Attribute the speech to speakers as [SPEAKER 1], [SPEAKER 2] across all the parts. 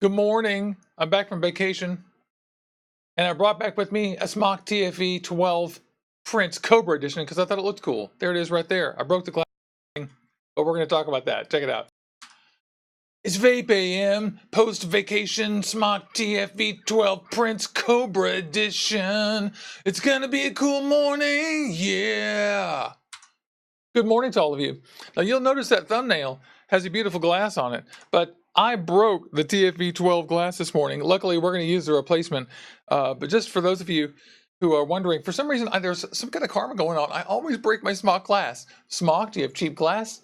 [SPEAKER 1] Good morning. I'm back from vacation, and I brought back with me a SMOK TFV12 Prince Cobra edition because I thought it looked cool. There it is right there. I broke the glass, but we're going to talk about that. Check it out. It's VapeAM post-vacation SMOK TFV12 Prince Cobra edition. It's going to be a cool morning. Yeah. Good morning to all of you. Now you'll notice that thumbnail has a beautiful glass on it, but I broke the TFV12 glass this morning. Luckily, we're going to use the replacement. But just for those of you who are wondering, for some reason, there's some kind of karma going on. I always break my SMOK glass. SMOK, do you have cheap glass?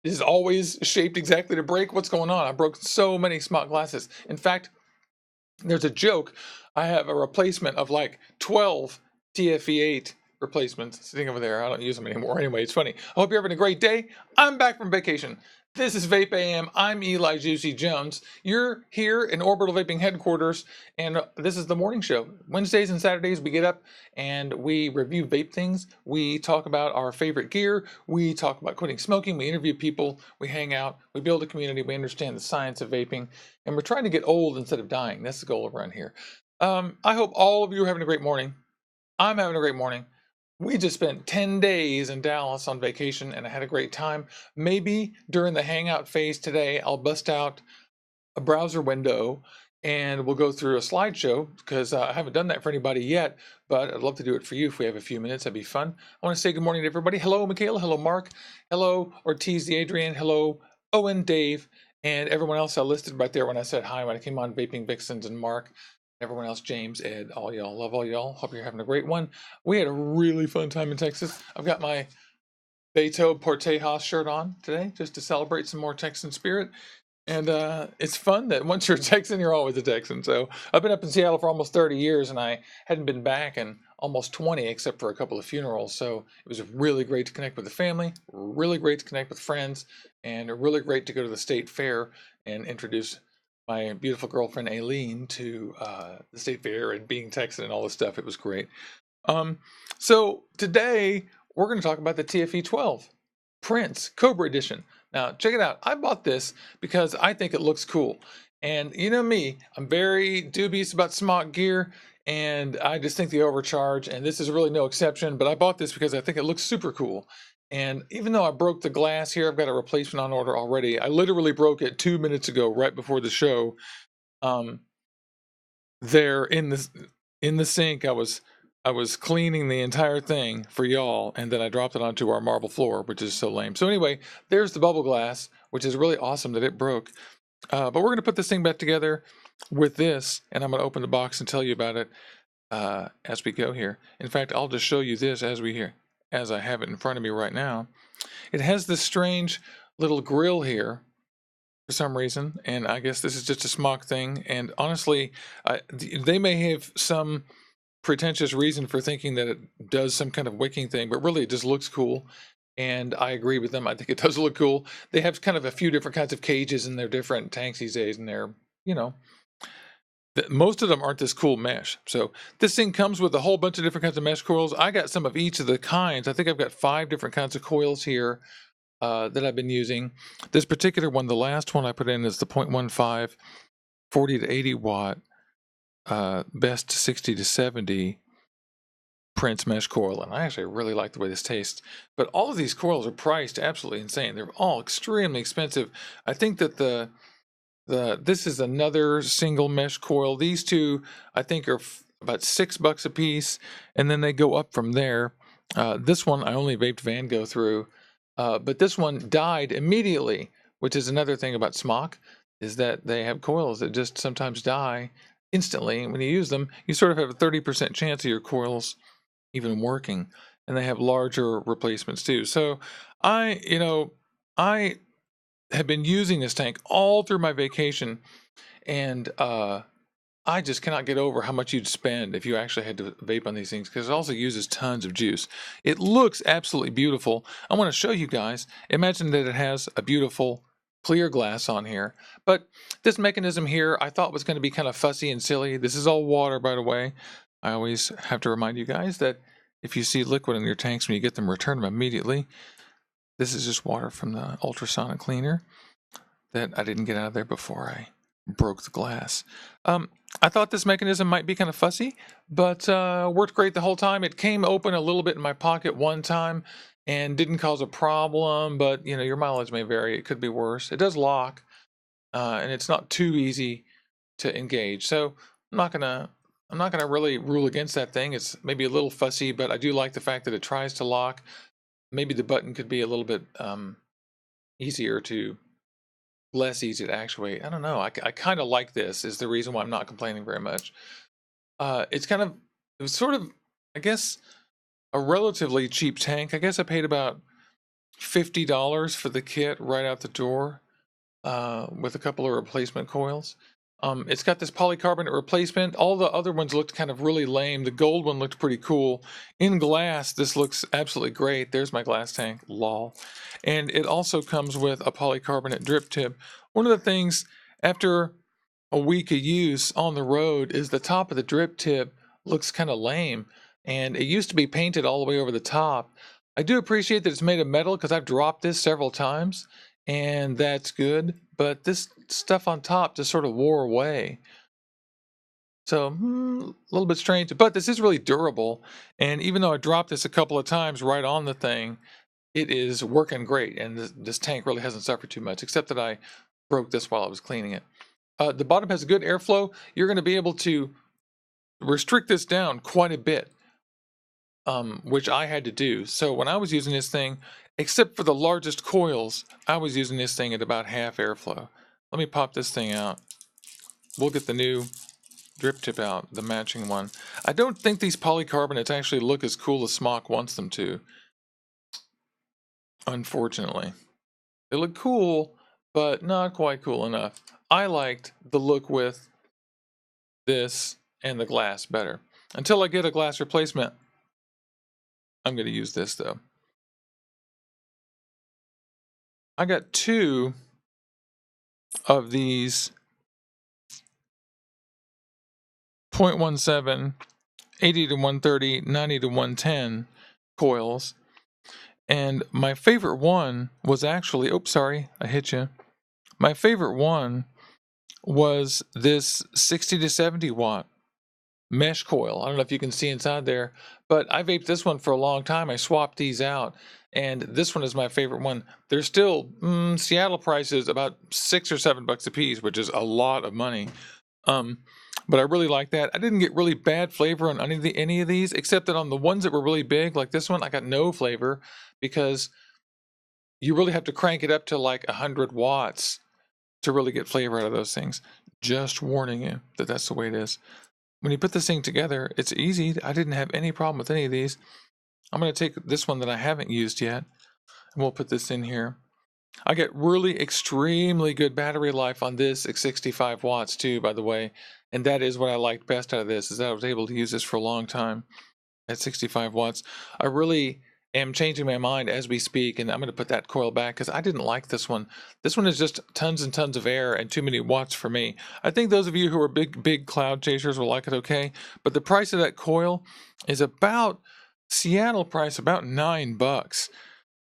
[SPEAKER 1] This is always shaped exactly to break. What's going on? I broke so many SMOK glasses. In fact, there's a joke. I have a replacement of like 12 TFV8 replacements sitting over there. I don't use them anymore. Anyway, it's funny. I hope you're having a great day. I'm back from vacation. This is VapeAM. I'm Eli Juicy Jones. You're here in Orbital Vaping headquarters, and this is the morning show. Wednesdays and Saturdays, we get up and we review vape things. We talk about our favorite gear. We talk about quitting smoking. We interview people. We hang out. We build a community. We understand the science of vaping, and we're trying to get old instead of dying. That's the goal around here. I hope all of you are having a great morning. I'm having a great morning. We just spent 10 days in Dallas on vacation, and I had a great time. Maybe during the hangout phase today, I'll bust out a browser window and we'll go through a slideshow because I haven't done that for anybody yet, but I'd love to do it for you if we have a few minutes. That'd be fun. I want to say good morning to everybody. Hello, Michaela. Hello, Mark. Hello, Ortiz, the Adrian. Hello, Owen, Dave, and everyone else I listed right there when I said hi when I came on Vaping Vixens, and Mark. Everyone else, James, Ed, all y'all, love all y'all. Hope you're having a great one. We had a really fun time in Texas. I've got my Beto Portejas shirt on today just to celebrate some more Texan spirit. And it's fun that once you're a Texan, you're always a Texan. So I've been up in Seattle for almost 30 years, and I hadn't been back in almost 20, except for a couple of funerals. So it was really great to connect with the family, really great to connect with friends, and really great to go to the state fair and introduce my beautiful girlfriend Aileen to the state fair and being Texan and all this stuff. It was great. So today we're going to talk about the TFV12 Prince Cobra edition. Now check it out. I bought this because I think it looks cool. And you know me, I'm very dubious about SMOK gear, and I just think they overcharge, and this is really no exception. But I bought this because I think it looks super cool. And even though I broke the glass here, I've got a replacement on order already. I literally broke it 2 minutes ago, right before the show. There in the sink, I was cleaning the entire thing for y'all, and then I dropped it onto our marble floor, which is so lame. So anyway, there's the bubble glass, which is really awesome that it broke. But we're going to put this thing back together with this, and I'm going to open the box and tell you about it as we go here. In fact, I'll just show you this as I have it in front of me right now. It has this strange little grill here for some reason, and I guess this is just a SMOK thing. And honestly, they may have some pretentious reason for thinking that it does some kind of wicking thing, but really it just looks cool. And I agree with them. I think it does look cool. They have kind of a few different kinds of cages in their different tanks these days, and they're, most of them aren't this cool mesh. So this thing comes with a whole bunch of different kinds of mesh coils. I got some of each of the kinds. I think I've got 5 different kinds of coils here that I've been using. This particular one, the last one I put in, is the 0.15 40 to 80 watt best 60 to 70 Prince mesh coil, and I actually really like the way this tastes. But all of these coils are priced absolutely insane. They're all extremely expensive. I think that this is another single mesh coil. These two I think are about $6 a piece, and then they go up from there. This one I only vaped Van Gogh through, but this one died immediately, which is another thing about SMOK, is that they have coils that just sometimes die instantly. When you use them, you sort of have a 30% chance of your coils even working, and they have larger replacements too. So I have been using this tank all through my vacation, and I just cannot get over how much you'd spend if you actually had to vape on these things, because it also uses tons of juice. It looks absolutely beautiful. I want to show you guys. Imagine that it has a beautiful clear glass on here, but this mechanism here I thought was going to be kind of fussy and silly. This is all water, by the way. I always have to remind you guys that if you see liquid in your tanks when you get them, return them immediately. This is just water from the ultrasonic cleaner that I didn't get out of there before I broke the glass. I thought this mechanism might be kind of fussy, but worked great the whole time. It came open a little bit in my pocket one time and didn't cause a problem, but you know, your mileage may vary. It could be worse. It does lock, and it's not too easy to engage. So I'm not gonna really rule against that thing. It's maybe a little fussy, but I do like the fact that it tries to lock. Maybe the button could be a little bit less easy to actuate. I don't know. I kind of like this is the reason why I'm not complaining very much. It was sort of, I guess, a relatively cheap tank. I guess I paid about $50 for the kit right out the door, with a couple of replacement coils. It's got this polycarbonate replacement. All the other ones looked kind of really lame. The gold one looked pretty cool. In glass, this looks absolutely great. There's my glass tank, lol. And it also comes with a polycarbonate drip tip. One of the things after a week of use on the road is the top of the drip tip looks kind of lame. And it used to be painted all the way over the top. I do appreciate that it's made of metal because I've dropped this several times, and that's good. But this stuff on top just sort of wore away. So a little bit strange, but this is really durable. And even though I dropped this a couple of times right on the thing, it is working great. And this tank really hasn't suffered too much, except that I broke this while I was cleaning it. The bottom has a good airflow. You're going to be able to restrict this down quite a bit, which I had to do. So when I was using this thing, except for the largest coils, I was using this thing at about half airflow. Let me pop this thing out. We'll get the new drip tip out, the matching one. I don't think these polycarbonates actually look as cool as SMOK wants them to, unfortunately. They look cool, but not quite cool enough. I liked the look with this and the glass better. Until I get a glass replacement, I'm going to use this though. I got 2 of these 0.17, 80 to 130, 90 to 110 coils. And my favorite one was actually, oops, sorry, I hit you. My favorite one was this 60 to 70 watt mesh coil. I don't know if you can see inside there, but I vaped this one for a long time. I swapped these out, and this one is my favorite one. They're still Seattle prices about $6 or $7 a piece, which is a lot of money. But I really like that. I didn't get really bad flavor on any of these, except that on the ones that were really big, like this one, I got no flavor because you really have to crank it up to like 100 watts to really get flavor out of those things. Just warning you that that's the way it is. When you put this thing together, it's easy. I didn't have any problem with any of these. I'm going to take this one that I haven't used yet, and we'll put this in here. I get really extremely good battery life on this at 65 watts too, by the way. And that is what I liked best out of this, is that I was able to use this for a long time at 65 watts. I really am changing my mind as we speak, and I'm going to put that coil back because I didn't like this one. This one is just tons and tons of air and too many watts for me. I think those of you who are big cloud chasers will like it okay, but the price of that coil is about Seattle price, about $9.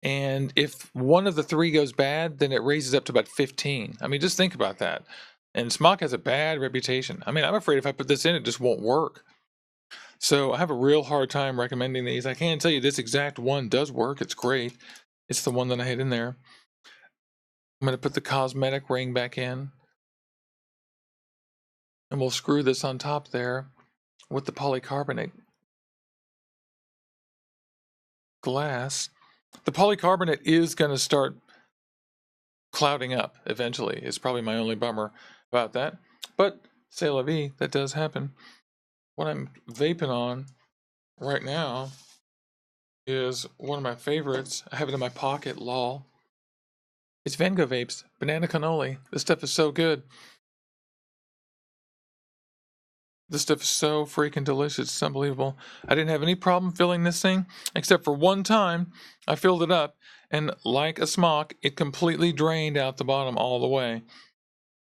[SPEAKER 1] And if one of the 3 goes bad, then it raises up to about 15. I mean, just think about that. And SMOK has a bad reputation. I mean, I'm afraid if I put this in, it just won't work. So I have a real hard time recommending these. I can tell you this exact one does work. It's great. It's the one that I had in there. I'm going to put the cosmetic ring back in. And we'll screw this on top there with the polycarbonate glass. The polycarbonate is going to start clouding up eventually. It's probably my only bummer about that. But c'est la vie, that does happen. What I'm vaping on right now is one of my favorites. I have it in my pocket, lol. It's Venga Vapes, banana cannoli. This stuff is so good. This stuff is so freaking delicious. It's unbelievable. I didn't have any problem filling this thing, except for one time I filled it up, and like a SMOK, it completely drained out the bottom all the way.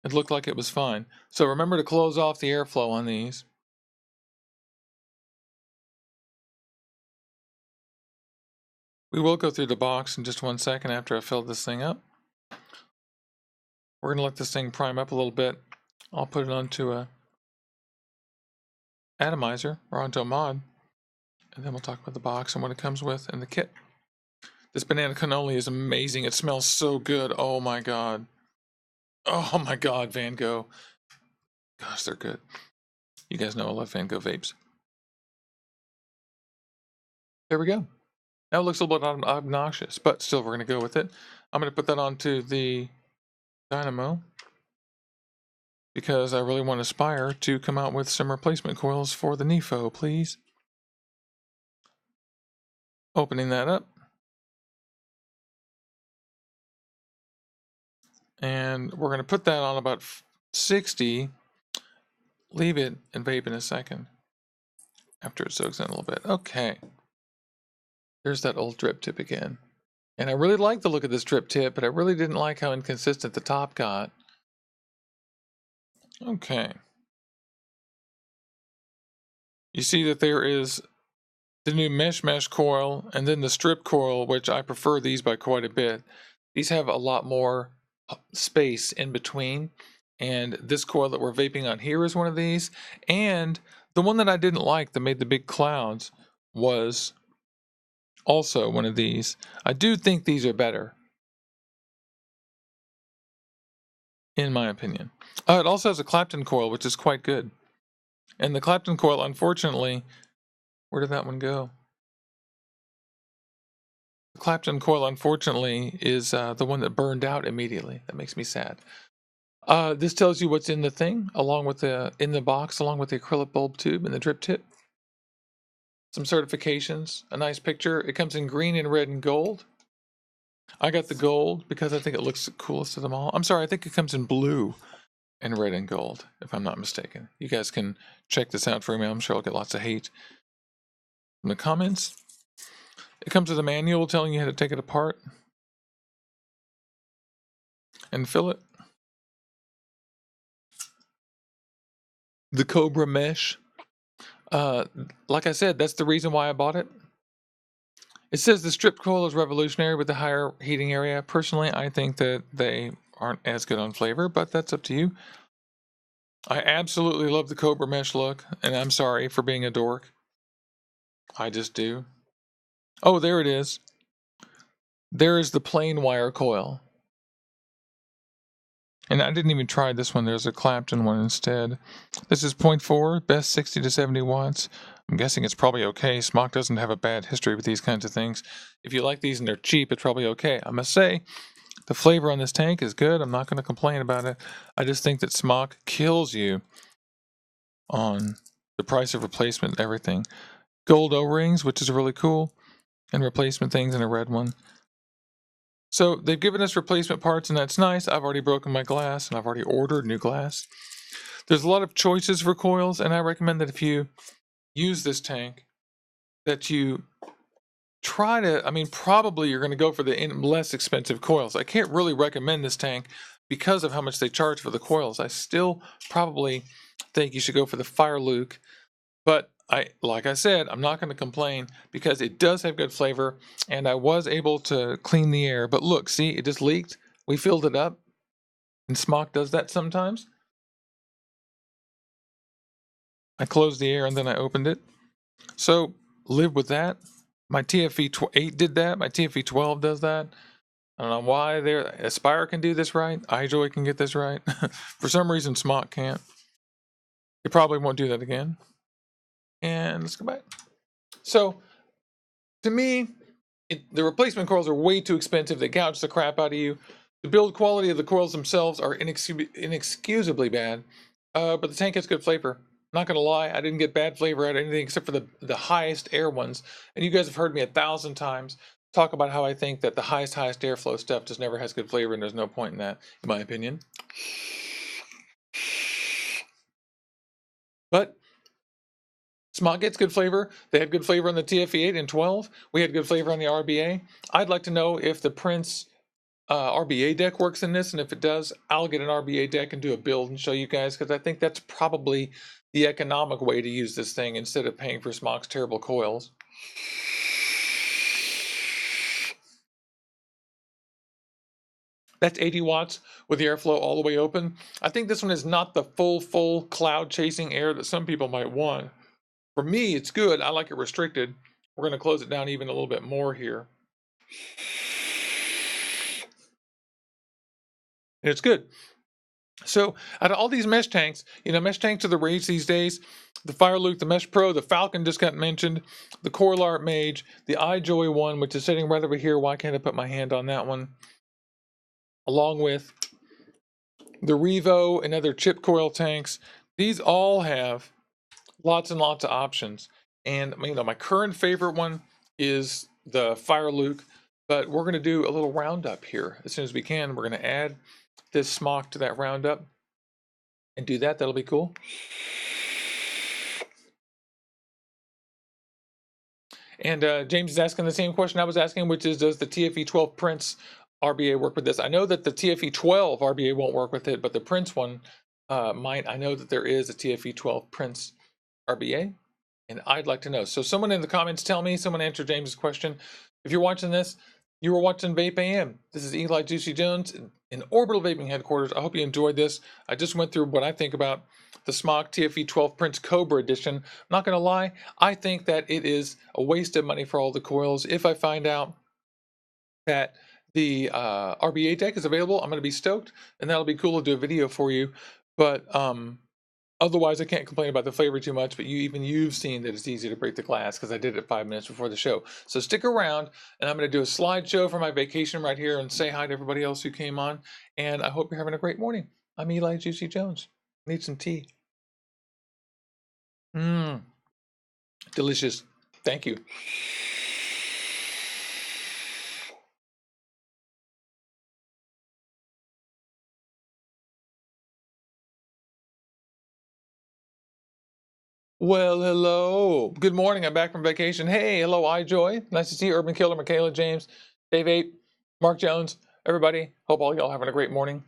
[SPEAKER 1] It looked like it was fine. So remember to close off the airflow on these. We will go through the box in just 1 second after I fill this thing up. We're going to let this thing prime up a little bit. I'll put it onto a atomizer or onto a mod, and then we'll talk about the box and what it comes with and the kit. This banana cannoli is amazing. It smells so good. Oh my god. Oh my god, Van Gogh. Gosh, they're good. You guys know I love Van Gogh vapes. There we go. Now it looks a little bit obnoxious, but still we're going to go with it. I'm going to put that onto the dynamo because I really want Aspire to come out with some replacement coils for the NEFO, please. Opening that up. And we're going to put that on about 60. Leave it and vape in a second after it soaks in a little bit. Okay. There's that old drip tip again. And I really like the look of this drip tip, but I really didn't like how inconsistent the top got. Okay. You see that there is the new mesh coil and then the strip coil, which I prefer these by quite a bit. These have a lot more space in between. And this coil that we're vaping on here is one of these. And the one that I didn't like that made the big clouds was also one of these. I do think these are better, in my opinion. It also has a Clapton coil, which is quite good. And the Clapton coil, unfortunately, where did that one go? The Clapton coil, unfortunately, is the one that burned out immediately. That makes me sad. This tells you what's in the thing, along with in the box, along with the acrylic bulb tube and the drip tip. Some certifications, a nice picture. It comes in green and red and gold. I got the gold because I think it looks the coolest of them all. I'm sorry, I think it comes in blue and red and gold, if I'm not mistaken. You guys can check this out for me. I'm sure I'll get lots of hate in the comments. It comes with a manual telling you how to take it apart and fill it. The Cobra mesh. Like I said, that's the reason why I bought it. It says the strip coil is revolutionary with the higher heating area. Personally, I think that they aren't as good on flavor, but that's up to you. I absolutely love the Cobra mesh look, and I'm sorry for being a dork. I just do. Oh, there it is. There is the plain wire coil. And I didn't even try this one. There's a Clapton one instead. This is 0.4, best 60 to 70 watts. I'm guessing it's probably okay. SMOK doesn't have a bad history with these kinds of things. If you like these and they're cheap, it's probably okay. I must say, the flavor on this tank is good. I'm not going to complain about it. I just think that SMOK kills you on the price of replacement and everything. Gold O-rings, which is really cool, and replacement things in a red one. So they've given us replacement parts, and that's nice. I've already broken my glass, and I've already ordered new glass. There's a lot of choices for coils, and I recommend that if you use this tank, that you try to, probably you're going to go for the less expensive coils. I can't really recommend this tank because of how much they charge for the coils. I still probably think you should go for the Fire Luke, but like I said, I'm not going to complain because it does have good flavor, and I was able to clean the air. But look, see, it just leaked. We filled it up, and SMOK does that sometimes. I closed the air and then I opened it. So live with that. My TFV8 did that. My TFV12 does that. I don't know why Aspire can do this right. iJoy can get this right. For some reason, SMOK can't. It probably won't do that again. And let's go back. So, to me, the replacement coils are way too expensive. They gouge the crap out of you. The build quality of the coils themselves are inexcusably bad. But the tank has good flavor. Not going to lie, I didn't get bad flavor out of anything except for the highest air ones. And you guys have heard me 1,000 times talk about how I think that the highest airflow stuff just never has good flavor, and there's no point in that, in my opinion. But SMOK gets good flavor. They had good flavor on the TFV8 and 12. We had good flavor on the RBA. I'd like to know if the Prince RBA deck works in this, and if it does, I'll get an RBA deck and do a build and show you guys, because I think that's probably the economic way to use this thing instead of paying for SMOK's terrible coils. That's 80 watts with the airflow all the way open. I think this one is not the full cloud chasing air that some people might want. For me, it's good. I like it restricted. We're going to close it down even a little bit more here. And it's good. So out of all these mesh tanks, mesh tanks are the rage these days. The Fire Luke, the Mesh Pro, the Falcon just got mentioned, the Coil Art Mage, the iJoy one, which is sitting right over here. Why can't I put my hand on that one? Along with the Revo and other chip coil tanks. These all have lots and lots of options. And my current favorite one is the Fire Luke, but we're going to do a little roundup here as soon as we can. We're going to add this SMOK to that roundup and do that. That'll be cool. And James is asking the same question I was asking, which is, does the TFV12 Prince RBA work with this? I know that the TFV12 RBA won't work with it, but the Prince one might. I know that there is a TFV12 Prince RBA, and I'd like to know. So someone in the comments tell me, someone answer James's question. If you're watching this, you were watching VapeAM. This is Eli Juicy Jones in Orbital Vaping Headquarters. I hope you enjoyed this. I just went through what I think about the SMOK TFV12 Prince Cobra edition. I'm not going to lie, I think that it is a waste of money for all the coils. If I find out that the RBA deck is available, I'm going to be stoked, and that'll be cool to do a video for you. But otherwise, I can't complain about the flavor too much, but you've seen that it's easy to break the glass because I did it 5 minutes before the show. So stick around, and I'm going to do a slideshow for my vacation right here and say hi to everybody else who came on. And I hope you're having a great morning. I'm Eli Juicy Jones. Need some tea. Delicious. Thank you. Well, hello. Good morning. I'm back from vacation. Hey, hello, iJoy. Nice to see you, Urban Killer, Michaela, James, Dave 8, Mark Jones, everybody. Hope all y'all having a great morning.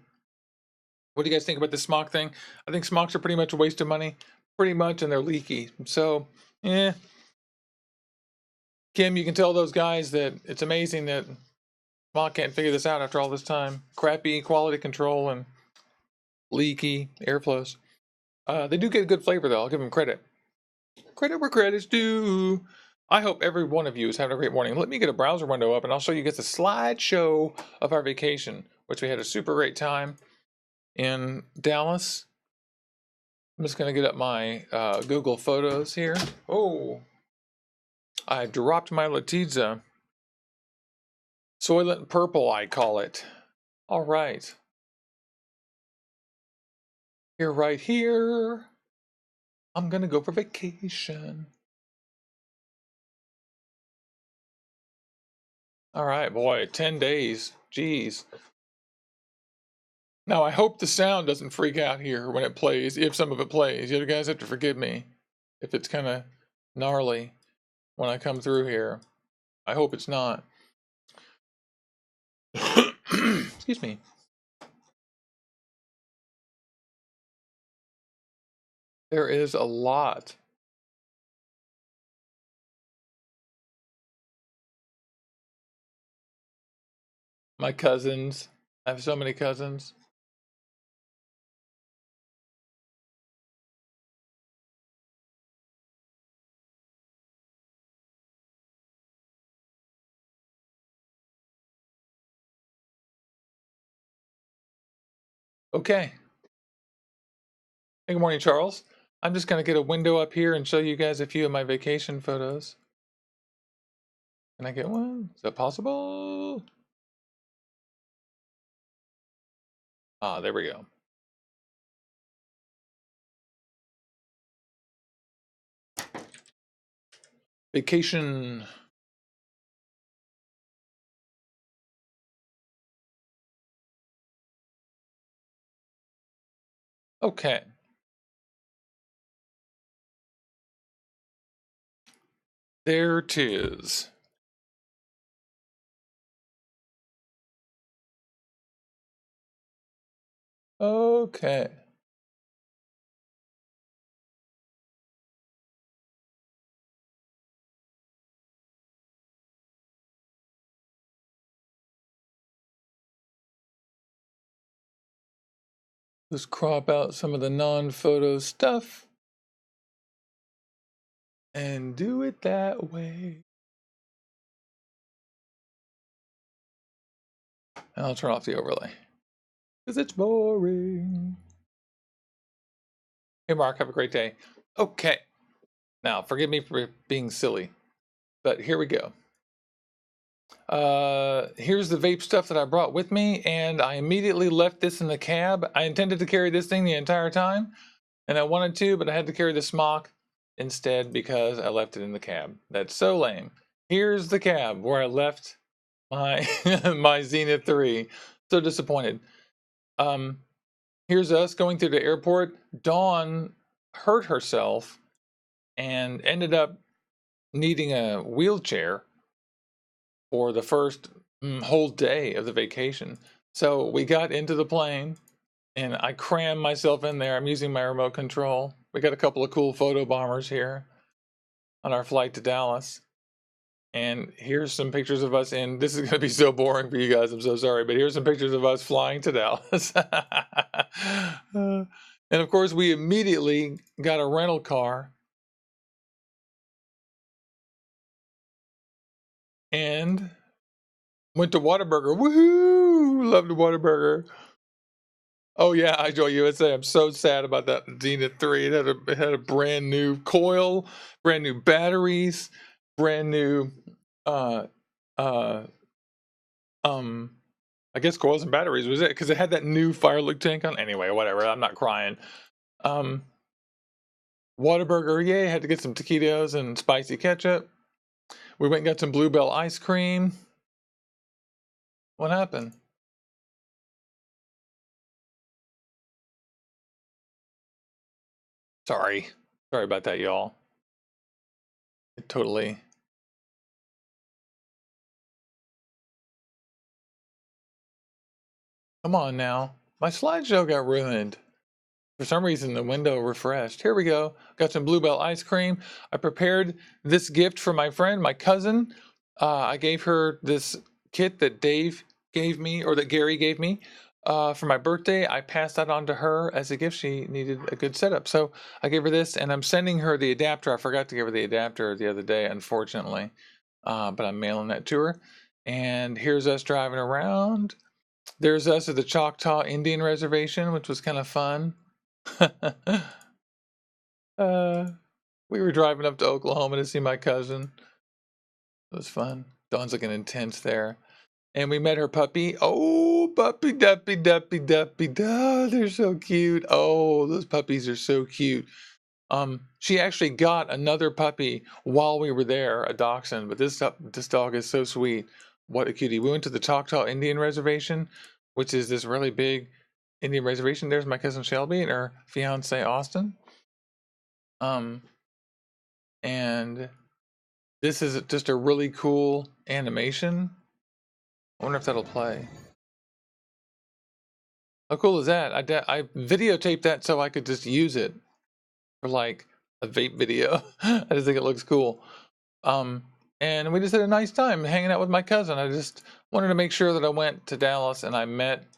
[SPEAKER 1] What do you guys think about this SMOK thing? I think SMOKs are pretty much a waste of money, pretty much, and they're leaky. So, Kim, you can tell those guys that it's amazing that SMOK can't figure this out after all this time. Crappy quality control and leaky airflows. They do get a good flavor, though. I'll give them credit. Credit where credit's due. I hope every one of you is having a great morning. Let me get a browser window up, and I'll show you guys a slideshow of our vacation, which we had a super great time in Dallas. I'm just going to get up my Google Photos here. Oh, I dropped my Letizia. Soylent Purple, I call it. All right. Here, right here. I'm going to go for vacation. All right, boy, 10 days. Jeez. Now, I hope the sound doesn't freak out here when it plays, if some of it plays. You guys have to forgive me if it's kind of gnarly when I come through here. I hope it's not. Excuse me. There is a lot. My cousins. I have so many cousins. Okay. Hey, good morning, Charles. I'm just going to get a window up here and show you guys a few of my vacation photos. Can I get one? Is that possible? Ah, there we go. Vacation. Okay. There it is. Okay. Let's crop out some of the non-photo stuff and do it that way. And I'll turn off the overlay because it's boring. Hey, Mark, have a great day. Okay. Now, forgive me for being silly, but here we go. Here's the vape stuff that I brought with me, and I immediately left this in the cab. I intended to carry this thing the entire time, and I wanted to, but I had to carry the SMOK instead because I left it in the cab. That's so lame. Here's the cab where I left my my Zenith 3. So disappointed. Here's us going through the airport. Dawn hurt herself and ended up needing a wheelchair for the first whole day of the vacation. So we got into the plane and I crammed myself in there. I'm using my remote control. We got a couple of cool photo bombers here on our flight to Dallas. And here's some pictures of us in. This is going to be so boring for you guys. I'm so sorry. But here's some pictures of us flying to Dallas. And of course, we immediately got a rental car. And went to Whataburger. Woohoo! Loved Whataburger. Oh yeah, I enjoy USA. I'm so sad about that Zenith 3. It had a brand new coil, brand new batteries, brand new I guess coils and batteries was it, because it had that new fire look tank on. Anyway, whatever. I'm not crying. Whataburger, yay! Had to get some taquitos and spicy ketchup. We went and got some Bluebell ice cream. What happened? Sorry about that, y'all. Totally. Come on now. My slideshow got ruined. For some reason, the window refreshed. Here we go. Got some Bluebell ice cream. I prepared this gift for my friend, my cousin. I gave her this kit that Dave gave me, or that Gary gave me, for my birthday. I passed that on to her as a gift. She needed a good setup. So I gave her this, and I'm sending her the adapter. I forgot to give her the adapter the other day, unfortunately. But I'm mailing that to her. And here's us driving around. There's us at the Choctaw Indian Reservation, which was kind of fun. We were driving up to Oklahoma to see my cousin. It was fun. Dawn's looking intense there. And we met her puppy. Oh, puppy, duppy, duppy, duppy, duh. They're so cute. Oh, those puppies are so cute. She actually got another puppy while we were there, a dachshund, but this dog is so sweet. What a cutie. We went to the Choctaw Indian Reservation, which is this really big Indian reservation. There's my cousin Shelby and her fiance Austin. And this is just a really cool animation. I wonder if that'll play. How cool is that? I videotaped that so I could just use it for like a vape video. I just think it looks cool. And we just had a nice time hanging out with my cousin. I just wanted to make sure that I went to Dallas and I met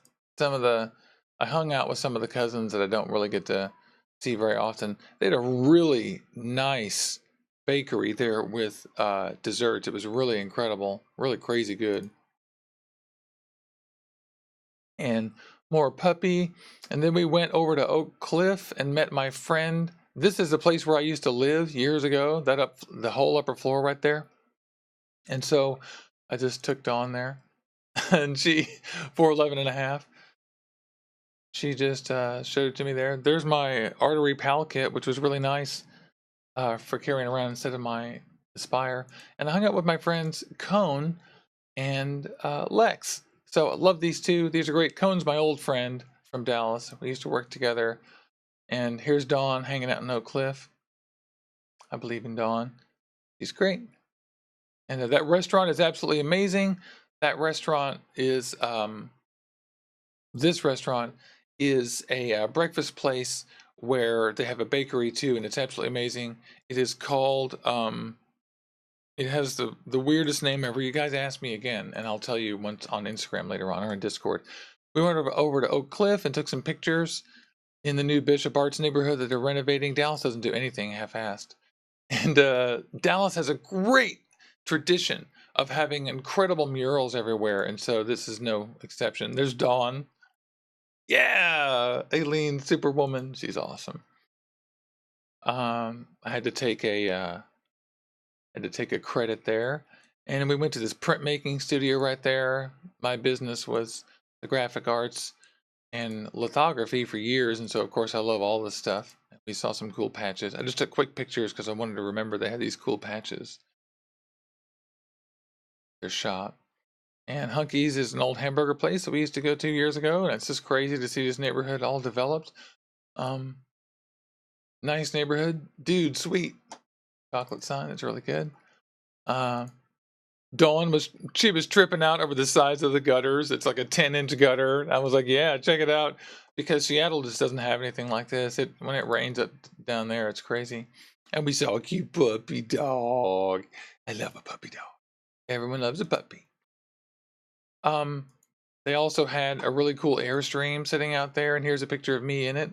[SPEAKER 1] I hung out with some of the cousins that I don't really get to see very often. They had a really nice bakery there with desserts. It was really incredible, really crazy good. And more puppy. And then we went over to Oak Cliff and met my friend. This is the place where I used to live years ago, the whole upper floor right there. And so I just took Dawn there. And she, 4'11.5", she just showed it to me there. There's my artery pal kit, which was really nice for carrying around instead of my Aspire. And I hung out with my friends Cone and Lex. So I love these two. These are great. Cone's my old friend from Dallas. We used to work together. And here's Dawn hanging out in Oak Cliff. I believe in Dawn. She's great. And that restaurant is absolutely amazing. That restaurant is, this restaurant is a breakfast place where they have a bakery too, and it's absolutely amazing. It is called, it has the weirdest name ever. You guys ask me again, and I'll tell you once on Instagram later on or in Discord. We went over to Oak Cliff and took some pictures. in the new Bishop Arts neighborhood that they're renovating. Dallas doesn't do anything half-assed. And Dallas has a great tradition of having incredible murals everywhere, and so this is no exception. There's Dawn. Yeah, Aileen, Superwoman. She's awesome. I had to take a credit there, and we went to this printmaking studio right there. My business was the graphic arts and lithography for years, and so of course I love all this stuff. We saw some cool patches. I just took quick pictures because I wanted to remember they had these cool patches. Their shop. And Hunky's is an old hamburger place that we used to go to years ago, and it's just crazy to see this neighborhood all developed. Nice neighborhood. Dude, sweet. Chocolate sign, it's really good. Dawn was tripping out over the size of the gutters. It's like a 10-inch gutter. I was like, yeah, check it out. Because Seattle just doesn't have anything like this. When it rains up down there, it's crazy. And we saw a cute puppy dog. I love a puppy dog. Everyone loves a puppy. They also had a really cool Airstream sitting out there, and here's a picture of me in it.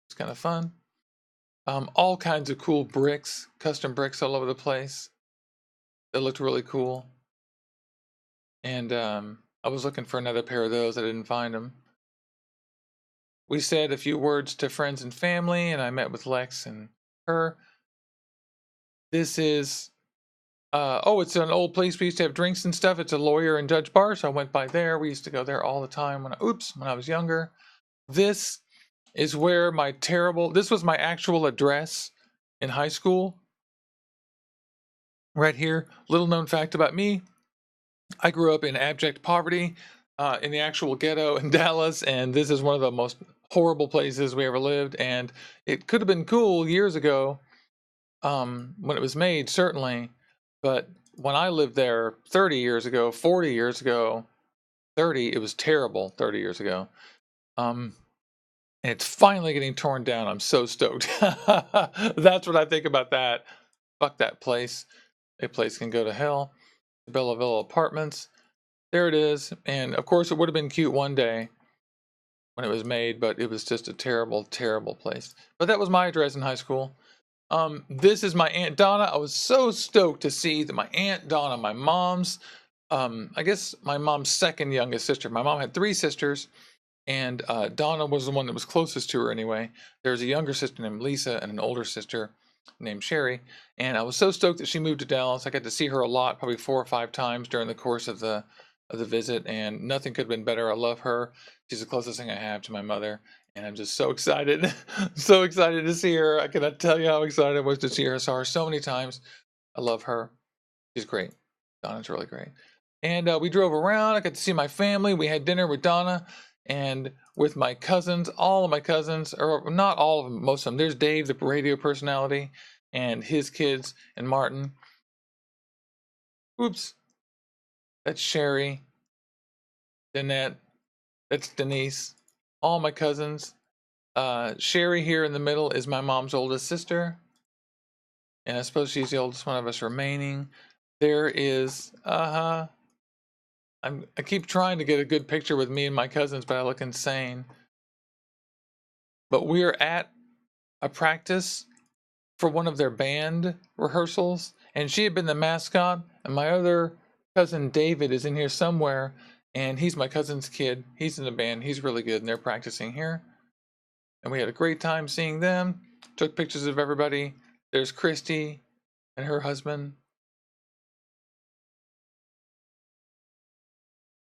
[SPEAKER 1] It's kind of fun. All kinds of cool bricks, custom bricks all over the place. That looked really cool. And I was looking for another pair of those. I didn't find them. We said a few words to friends and family, and I met with Lex and her. This is it's an old place we used to have drinks and stuff. It's a lawyer and judge bar, so I went by there. We used to go there all the time when I was younger. This is where this was my actual address in high school. Right here, little known fact about me. I grew up in abject poverty in the actual ghetto in Dallas, and this is one of the most horrible places we ever lived. And it could have been cool years ago when it was made, certainly. But when I lived there 30 years ago, 40 years ago, it was terrible 30 years ago. And it's finally getting torn down. I'm so stoked. That's what I think about that. Fuck that place. A place can go to hell. The Bella Villa Apartments. There it is. And of course, it would have been cute one day when it was made, but it was just a terrible, terrible place. But that was my address in high school. This is my Aunt Donna. I was so stoked to see that my Aunt Donna, my mom's, I guess my mom's second youngest sister. My mom had 3 sisters, and Donna was the one that was closest to her anyway. There's a younger sister named Lisa and an older sister named Sherry. And I was so stoked that she moved to Dallas. I got to see her a lot, probably 4 or 5 times during the course of the visit, and nothing could have been better. I love her. She's the closest thing I have to my mother. And I'm just so excited, so excited to see her. I cannot tell you how excited I was to see her. I saw her so many times. I love her. She's great. Donna's really great. And we drove around. I got to see my family. We had dinner with Donna and with my cousins, all of my cousins, or not all of them, most of them. There's Dave, the radio personality, and his kids, and Martin. Oops. That's Sherry. Danette. That's Denise. All my cousins. Sherry here in the middle is my mom's oldest sister. And I suppose she's the oldest one of us remaining. There is, I keep trying to get a good picture with me and my cousins, but I look insane. But we're at a practice for one of their band rehearsals, and she had been the mascot, and my other cousin David is in here somewhere, and he's my cousin's kid. He's in the band. He's really good, and they're practicing here. And we had a great time seeing them. Took pictures of everybody. There's Christy and her husband.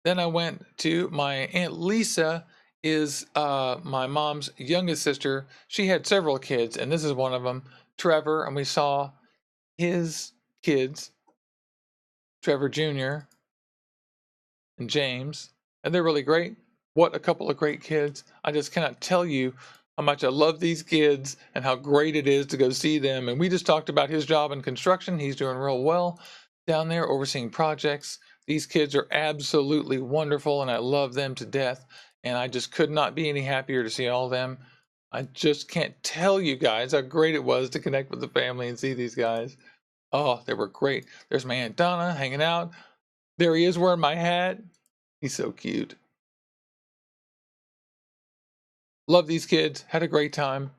[SPEAKER 1] Then I went to my Aunt Lisa, is my mom's youngest sister. She had several kids, and this is one of them, Trevor, and we saw his kids, Trevor Jr. and James, and they're really great. What a couple of great kids. I just cannot tell you how much I love these kids and how great it is to go see them. And we just talked about his job in construction. He's doing real well down there overseeing projects. These kids are absolutely wonderful, and I love them to death. And I just could not be any happier to see all of them. I just can't tell you guys how great it was to connect with the family and see these guys. Oh, they were great. There's my Aunt Donna hanging out. There he is wearing my hat. He's so cute. Love these kids. Had a great time.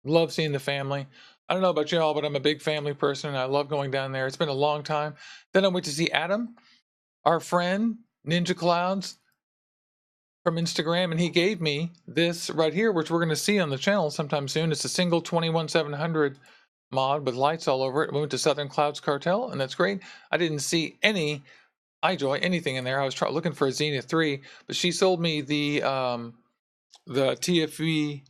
[SPEAKER 1] Love seeing the family. I don't know about y'all, but I'm a big family person, and I love going down there. It's been a long time. Then I went to see Adam, our friend, Ninja Clouds from Instagram, and he gave me this right here, which we're going to see on the channel sometime soon. It's a single 21700 mod with lights all over it. We went to Southern Clouds Cartel, and that's great. I didn't see any iJoy, anything in there. I was looking for a Zenith 3, but she sold me the TFV12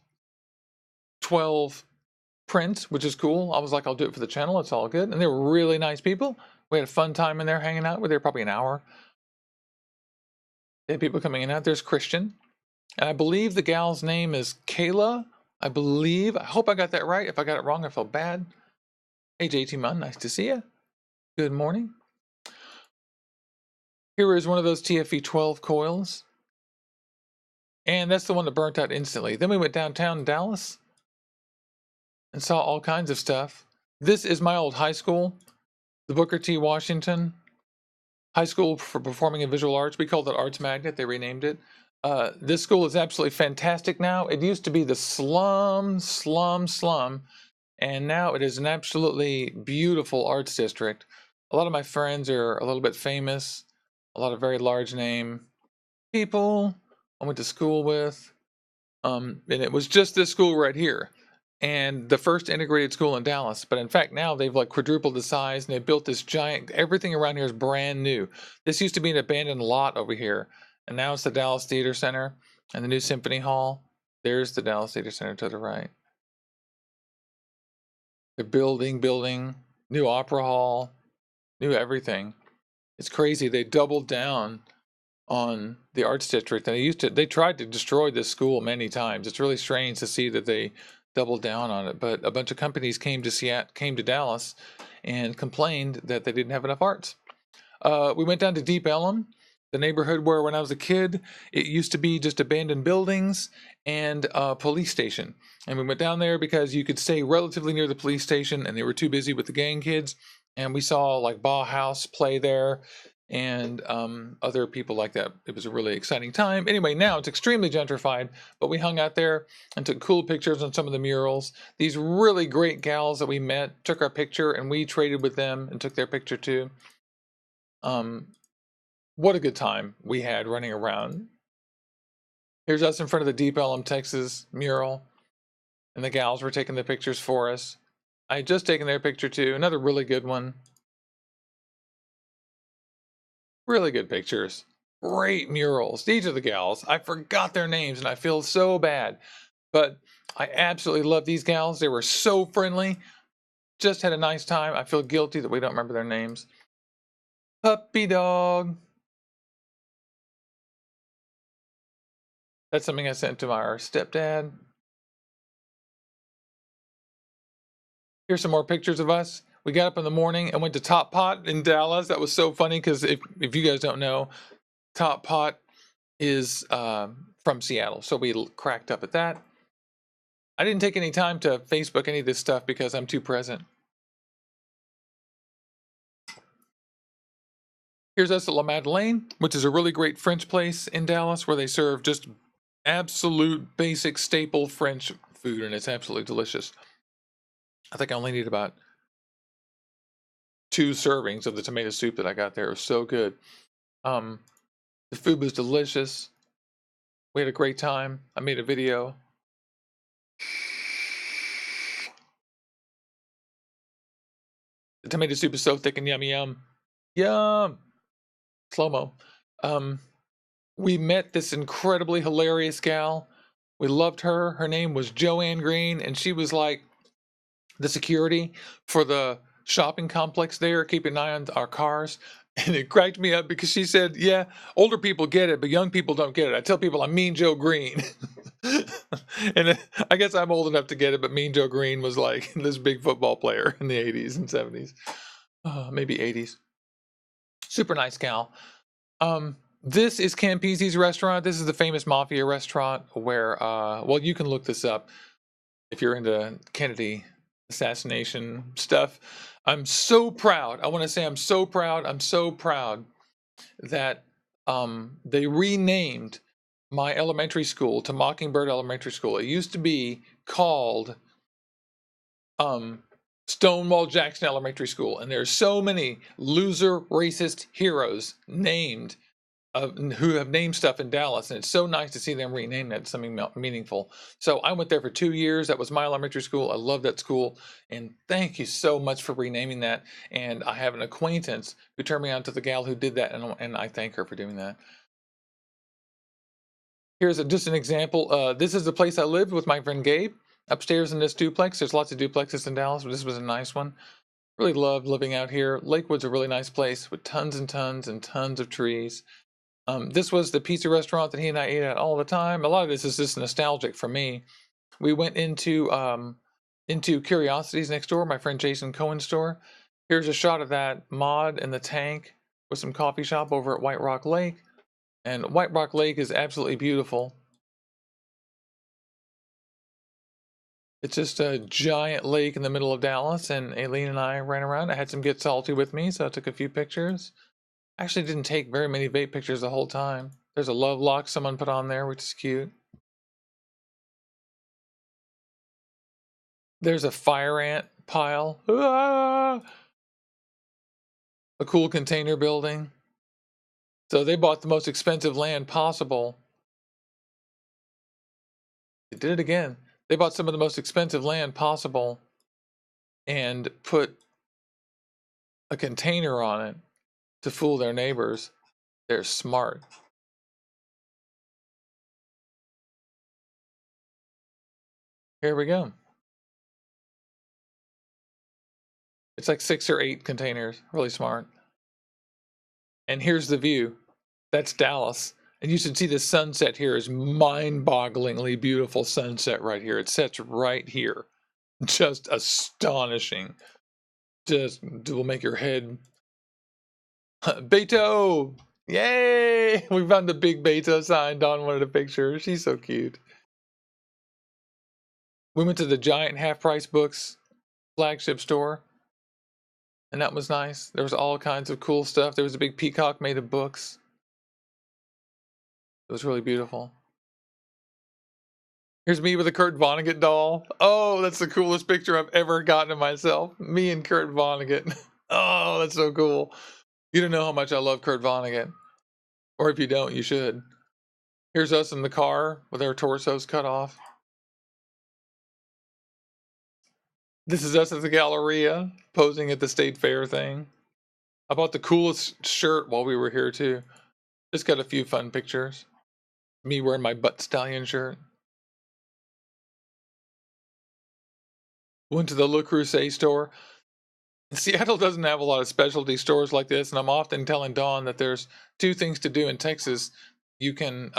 [SPEAKER 1] Prince, which is cool. I was like, I'll do it for the channel. It's all good. And they were really nice people. We had a fun time in there hanging out. We were there probably an hour. They had people coming in and out. There's Christian. And I believe the gal's name is Kayla. I believe. I hope I got that right. If I got it wrong, I felt bad. Hey, JT Munn, nice to see you. Good morning. Here is one of those TFV12 coils. And that's the one that burnt out instantly. Then we went downtown in Dallas and saw all kinds of stuff. This is my old high school, the Booker T. Washington High School for Performing and Visual Arts. We called it Arts Magnet. They renamed it. This school is absolutely fantastic now. It used to be the slum, and now it is an absolutely beautiful arts district. A lot of my friends are a little bit famous, a lot of very large name people I went to school with. And it was just this school right here, and the first integrated school in Dallas. But in fact, now they've like quadrupled the size, and they built this giant, everything around here is brand new. This used to be an abandoned lot over here, and now it's the Dallas Theater Center and the new Symphony Hall. There's the Dallas Theater Center to the right. They're building, new opera hall, new everything. It's crazy. They doubled down on the arts district, and they tried to destroy this school many times. It's really strange to see that they doubled down on it, but a bunch of companies came to Dallas and complained that they didn't have enough arts. We went down to Deep Ellum, the neighborhood where when I was a kid, it used to be just abandoned buildings and a police station. And we went down there because you could stay relatively near the police station, and they were too busy with the gang kids. And we saw like Bauhaus play there, and other people like that. It was a really exciting time. Anyway, now it's extremely gentrified, but we hung out there and took cool pictures on some of the murals. These really great gals that we met took our picture, and we traded with them and took their picture too. What a good time we had running around. Here's us in front of the Deep Ellum, Texas mural, and the gals were taking the pictures for us. I had just taken their picture too. Another really good one. Really good pictures. Great murals. These are the gals. I forgot their names, and I feel so bad. But I absolutely love these gals. They were so friendly. Just had a nice time. I feel guilty that we don't remember their names. Puppy dog. That's something I sent to our stepdad. Here's some more pictures of us. We got up in the morning and went to Top Pot in Dallas. That was so funny because if you guys don't know, Top Pot is from Seattle. So we cracked up at that. I didn't take any time to Facebook any of this stuff because I'm too present. Here's us at La Madeleine, which is a really great French place in Dallas where they serve just absolute basic staple French food, and it's absolutely delicious. I think I only need about 2 servings of the tomato soup that I got there. It was so good. The food was delicious. We had a great time. I made a video. The tomato soup is so thick and yummy. Yum. Slow-mo. We met this incredibly hilarious gal. We loved her. Her name was Joanne Green, and she was like the security for the shopping complex there, keeping an eye on our cars. And it cracked me up because she said, yeah, older people get it, but young people don't get it. I tell people I'm Mean Joe Green. And I guess I'm old enough to get it, but Mean Joe Green was like this big football player in the 80s and 70s. Maybe 80s. Super nice gal. This is Campisi's restaurant. This is the famous mafia restaurant where, well, you can look this up if you're into Kennedy assassination stuff. I'm so proud. I want to say I'm so proud. I'm so proud that they renamed my elementary school to Mockingbird Elementary School. It used to be called Stonewall Jackson Elementary School, and there's so many loser racist heroes named who have named stuff in Dallas, and it's so nice to see them rename that to something meaningful. So I went there for 2 years. That was my elementary school. I love that school, and thank you so much for renaming that. And I have an acquaintance who turned me on to the gal who did that, and I thank her for doing that. Here's just an example. This is the place I lived with my friend Gabe, upstairs in this duplex. There's lots of duplexes in Dallas, but this was a nice one. Really loved living out here. Lakewood's a really nice place with tons and tons and tons of trees. This was the pizza restaurant that he and I ate at all the time. A lot of this is just nostalgic for me. We went into Curiosities next door, my friend Jason Cohen's store. Here's a shot of that mod in the tank with some coffee shop over at White Rock Lake. And White Rock Lake is absolutely beautiful. It's just a giant lake in the middle of Dallas, and Aileen and I ran around. I had some Get Salty with me, so I took a few pictures. Actually didn't take very many vape pictures the whole time. There's a love lock someone put on there, which is cute. There's a fire ant pile. Ah! A cool container building. So they bought the most expensive land possible. They did it again. They bought some of the most expensive land possible and put a container on it to fool their neighbors. They're smart. Here we go. It's like 6 or 8 containers. Really smart. And here's the view. That's Dallas. And you should see the sunset here is mind-bogglingly beautiful sunset right here. It sets right here. Just astonishing. Just will make your head. Beto! Yay! We found the big Beto sign. Dawn wanted a picture. She's so cute. We went to the Giant Half Price Books flagship store. And that was nice. There was all kinds of cool stuff. There was a big peacock made of books. It was really beautiful. Here's me with a Kurt Vonnegut doll. Oh, that's the coolest picture I've ever gotten of myself. Me and Kurt Vonnegut. Oh, that's so cool. You don't know how much I love Kurt Vonnegut. Or if you don't, you should. Here's us in the car with our torsos cut off. This is us at the Galleria, posing at the State Fair thing. I bought the coolest shirt while we were here, too. Just got a few fun pictures. Me wearing my Butt Stallion shirt. Went to the Le Creuset store. Seattle doesn't have a lot of specialty stores like this, and I'm often telling Dawn that there's 2 things to do in Texas. You can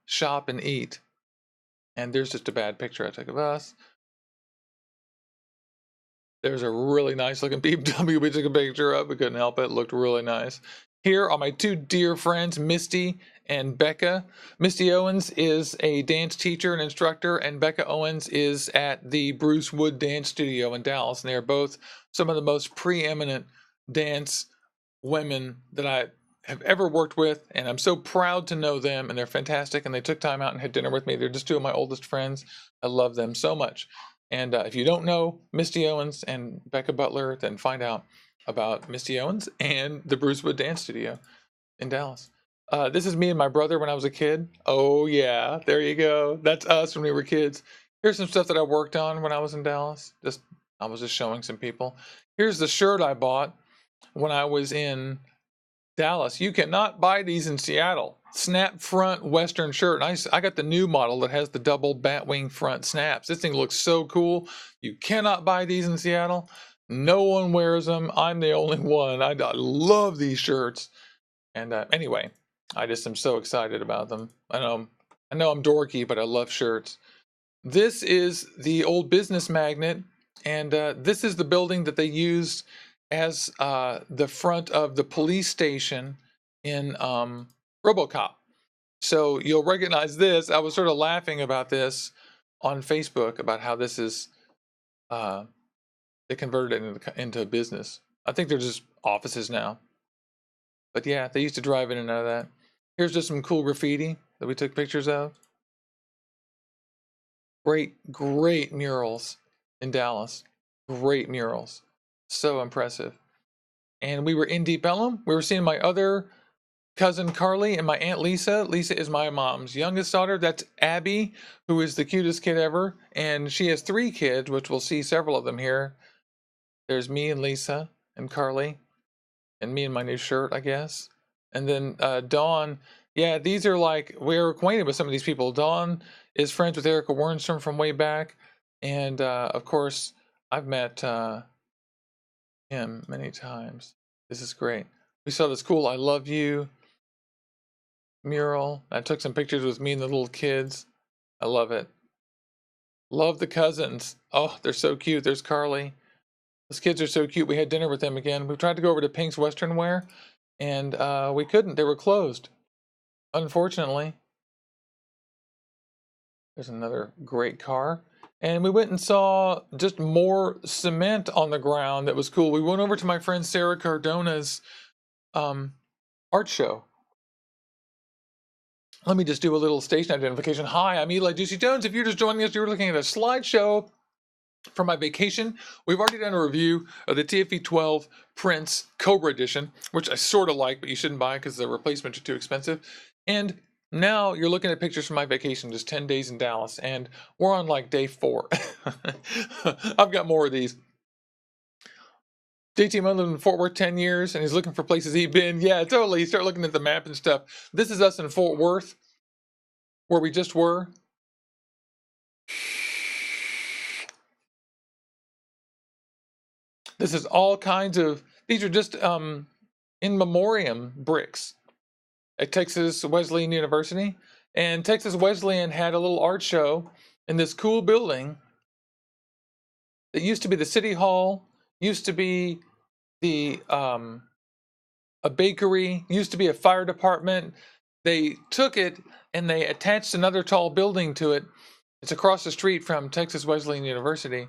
[SPEAKER 1] shop and eat. And there's just a bad picture I took of us. There's a really nice looking BMW we took a picture of. We couldn't help it. It looked really nice. Here are my 2 dear friends, Misty and Becca. Misty Owens is a dance teacher and instructor, and Becca Owens is at the Bruce Wood Dance Studio in Dallas. And they are both some of the most preeminent dance women that I have ever worked with, and I'm so proud to know them, and they're fantastic, and they took time out and had dinner with me. They're just 2 of my oldest friends. I love them so much. And if you don't know Misty Owens and Becca Butler, then find out about Misty Owens and the Bruce Wood Dance Studio in Dallas. This is me and my brother when I was a kid. Oh yeah, there you go. That's us when we were kids. Here's some stuff that I worked on when I was in Dallas. I was just showing some people. Here's the shirt I bought when I was in Dallas. You cannot buy these in Seattle. Snap front Western shirt. And I got the new model that has the double batwing front snaps. This thing looks so cool. You cannot buy these in Seattle. No one wears them. I'm the only one. I love these shirts. And anyway, I just am so excited about them. I know I'm dorky, but I love shirts. This is the old business magnet, and this is the building that they used as the front of the police station in RoboCop. So you'll recognize this. I was sort of laughing about this on Facebook about how this is they converted it into a business. I think they're just offices now. But yeah, they used to drive in and out of that. Here's just some cool graffiti. that we took pictures of. Great murals in Dallas. Great murals. So impressive. And we were in Deep Ellum. We were seeing my other cousin Carly and my Aunt Lisa. Lisa is my mom's youngest daughter. That's Abby, who is the cutest kid ever. And she has 3 kids, which we'll see several of them here. There's me and Lisa and Carly. And me in my new shirt, I guess. And then Dawn. Yeah, these are like, we're acquainted with some of these people. Dawn is friends with Erica Wernstrom from way back. And of course, I've met him many times. This is great. We saw this cool I Love You mural. I took some pictures with me and the little kids. I love it. Love the cousins. Oh, they're so cute. There's Carly. Those kids are so cute. We had dinner with them again. We tried to go over to Pink's Western Wear, and we couldn't. They were closed, unfortunately. There's another great car. And we went and saw just more cement on the ground that was cool. We went over to my friend Sarah Cardona's art show. Let me just do a little station identification. Hi, I'm Eli Juicy Jones. If you're just joining us, you're looking at a slideshow from my vacation. We've already done a review of the TFV12 Prince Cobra edition, which I sort of like, but you shouldn't buy because the replacements are too expensive. And now you're looking at pictures from my vacation, just 10 days in Dallas, and we're on like day 4. I've got more of these. JT Munn lived in Fort Worth 10 years, and he's looking for places he's been. Yeah, totally. You start looking at the map and stuff. This is us in Fort Worth, where we just were. This is all kinds of, these are just in memoriam bricks at Texas Wesleyan University. And Texas Wesleyan had a little art show in this cool building that used to be the city hall, used to be the a bakery, used to be a fire department. They took it and they attached another tall building to it. It's across the street from Texas Wesleyan University.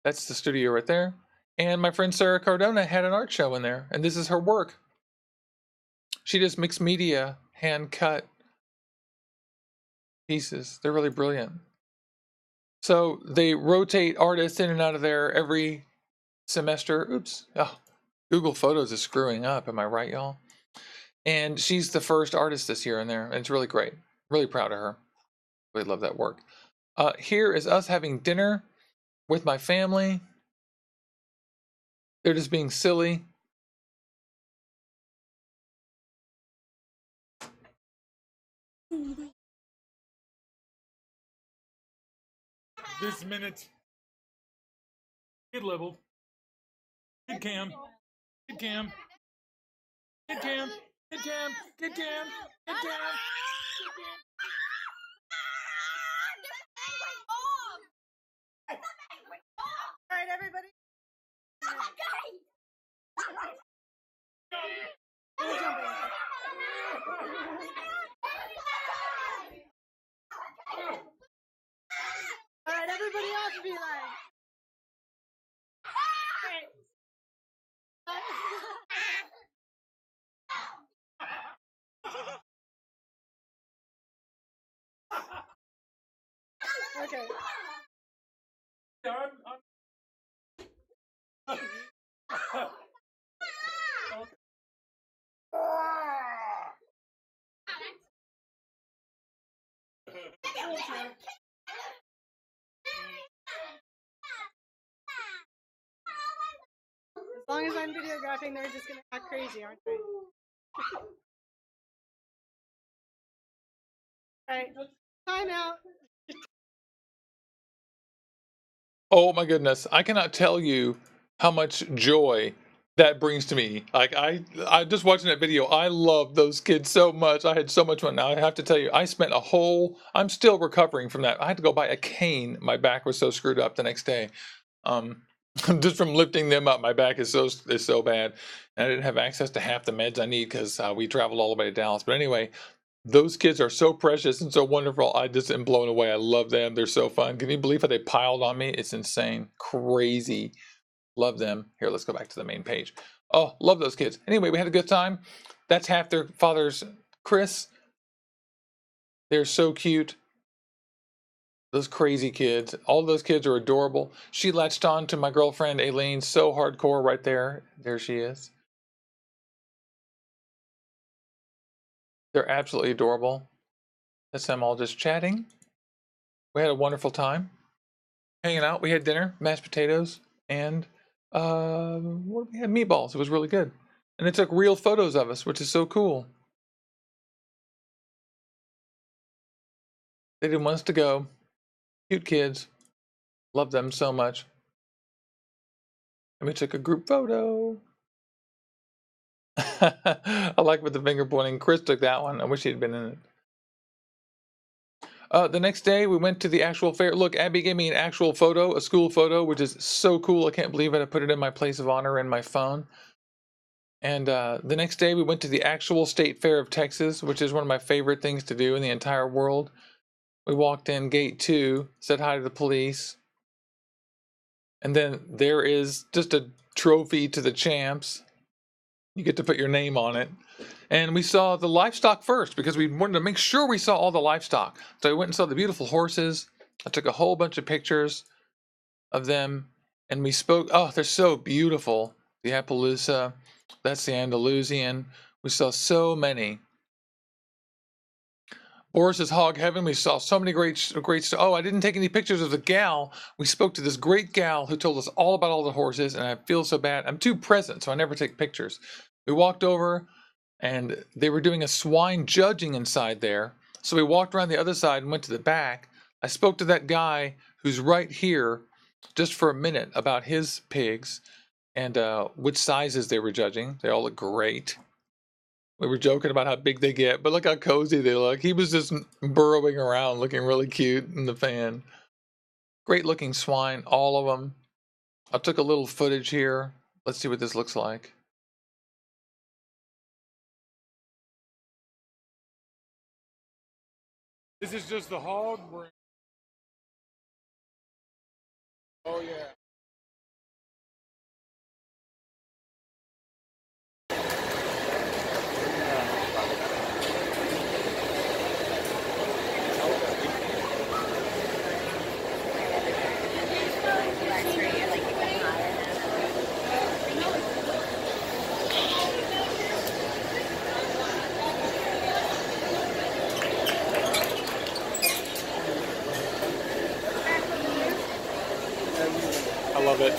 [SPEAKER 1] That's the studio right there. And my friend Sarah Cardona had an art show in there, and this is her work. She does mixed media, hand-cut pieces. They're really brilliant. So they rotate artists in and out of there every semester. Oops. Oh, Google Photos is screwing up. Am I right, y'all? And she's the first artist this year in there, and it's really great. Really proud of her. Really love that work. Here is us having dinner with my family. They're just being silly. This minute. Kid level. Kid cam. Kid cam. Kid cam. Kid cam. Kid cam. Kid cam.
[SPEAKER 2] All right, everybody. All right, everybody else be like. Okay. As long as I'm videographing, they're just gonna act crazy, aren't they? All right, time out.
[SPEAKER 1] Oh my goodness. I cannot tell you how much joy that brings to me. Like I just watching that video, I love those kids so much. I had so much fun. Now I have to tell you, I spent I'm still recovering from that. I had to go buy a cane. My back was so screwed up the next day. Just from lifting them up, my back is so bad. And I didn't have access to half the meds I need because we traveled all the way to Dallas. But anyway, those kids are so precious and so wonderful. I just am blown away. I love them. They're so fun. Can you believe how they piled on me? It's insane. Crazy. Love them. Here, let's go back to the main page. Oh, love those kids. Anyway, we had a good time. That's half their father's Chris. They're so cute. Those crazy kids. All those kids are adorable. She latched on to my girlfriend Aileen so hardcore right there. There she is. They're absolutely adorable. That's them all just chatting. We had a wonderful time hanging out. We had dinner, mashed potatoes, and we had meatballs. It was really good. And they took real photos of us, which is so cool. They didn't want us to go. Cute kids. Love them so much. And we took a group photo. I like with the finger pointing. Chris took that one. I wish he'd been in it. The next day, we went to the actual fair. Look, Abby gave me an actual photo, a school photo, which is so cool. I can't believe it. I put it in my place of honor in my phone. And the next day, we went to the actual State Fair of Texas, which is one of my favorite things to do in the entire world. We walked in gate 2, said hi to the police. And then there is just a trophy to the champs. You get to put your name on it. And we saw the livestock first because we wanted to make sure we saw all the livestock. So I went and saw the beautiful horses. I took a whole bunch of pictures of them. And we spoke. Oh, they're so beautiful. The Appaloosa. That's the Andalusian. We saw so many. Boris's Hog Heaven. We saw so many great. Oh, I didn't take any pictures of the gal. We spoke to this great gal who told us all about all the horses. And I feel so bad. I'm too present, so I never take pictures. We walked over. And they were doing a swine judging inside there. So we walked around the other side and went to the back. I spoke to that guy who's right here just for a minute about his pigs and which sizes they were judging. They all look great. We were joking about how big they get, but look how cozy they look. He was just burrowing around looking really cute in the fan. Great looking swine, all of them. I took a little footage here. Let's see what this looks like. This is just the hog. Oh yeah. I love it.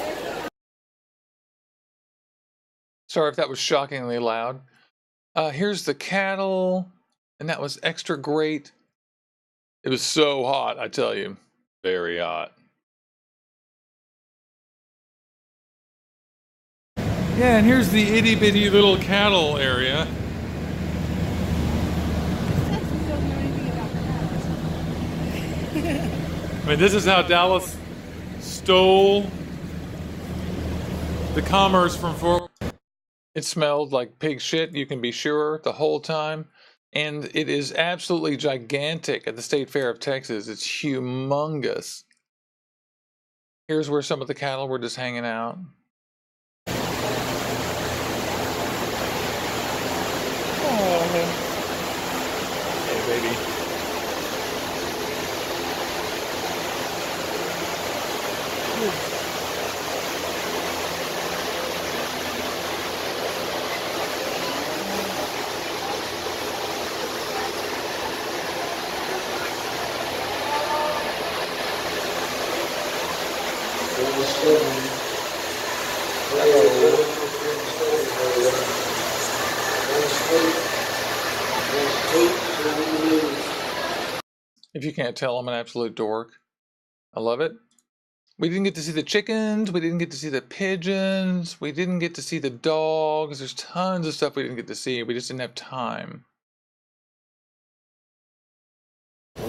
[SPEAKER 1] Sorry if that was shockingly loud. Here's the cattle, and that was extra great. It was so hot, I tell you. Very hot. Yeah, and here's the itty bitty little cattle area. I mean, this is how Dallas stole the commerce from Fort. It smelled like pig shit, you can be sure, the whole time. And it is absolutely gigantic at the State Fair of Texas. It's humongous. Here's where some of the cattle were just hanging out. Oh, hey, baby. If you can't tell, I'm an absolute dork. I love it. We didn't get to see the chickens. We didn't get to see the pigeons. We didn't get to see the dogs. There's tons of stuff we didn't get to see. We just didn't have time.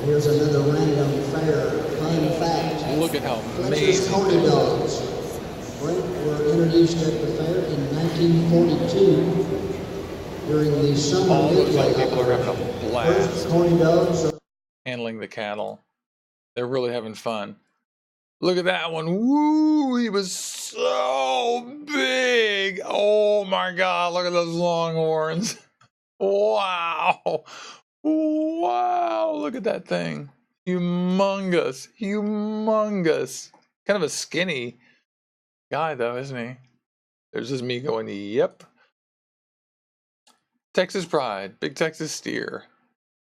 [SPEAKER 3] Here's another random fair fun fact.
[SPEAKER 1] Look at how
[SPEAKER 3] Fletcher's
[SPEAKER 1] amazing
[SPEAKER 3] Coney
[SPEAKER 1] they are.
[SPEAKER 3] dogs were introduced at the fair in 1942 during the summer
[SPEAKER 1] All those young
[SPEAKER 3] midway
[SPEAKER 1] people are having a
[SPEAKER 3] operation.
[SPEAKER 1] blast
[SPEAKER 3] First Coney dogs
[SPEAKER 1] handling the cattle. They're really having fun. Look at that one. Woo! He was so big. Oh my God. Look at those long horns. Wow. Wow, look at that thing. Humongous. Humongous. Kind of a skinny guy, though, isn't he? There's just me going, yep. Texas Pride. Big Texas steer.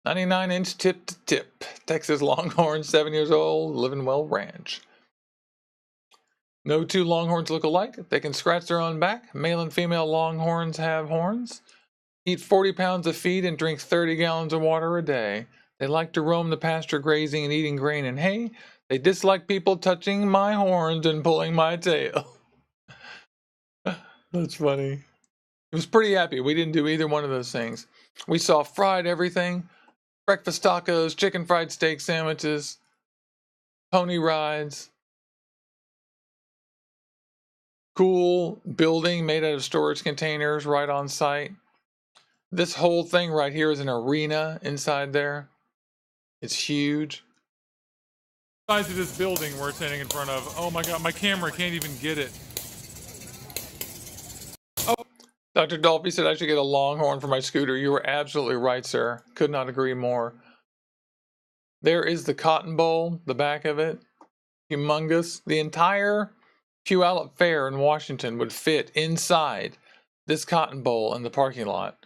[SPEAKER 1] 99-inch tip to tip. Texas Longhorn, 7 years old, living well ranch. No two Longhorns look alike. They can scratch their own back. Male and female Longhorns have horns. Eat 40 pounds of feed and drink 30 gallons of water a day. They like to roam the pasture grazing and eating grain and hay. They dislike people touching my horns and pulling my tail. That's funny. I was pretty happy we didn't do either one of those things. We saw fried everything. Breakfast tacos, chicken fried steak sandwiches, pony rides. Cool building made out of storage containers right on site. This whole thing right here is an arena inside there. It's huge. The size of this building we're standing in front of. Oh my God, my camera can't even get it. Oh, Dr. Dolphy said I should get a Longhorn for my scooter. You were absolutely right, sir. Could not agree more. There is the Cotton Bowl, the back of it. Humongous. The entire Puyallup Fair in Washington would fit inside this Cotton Bowl in the parking lot.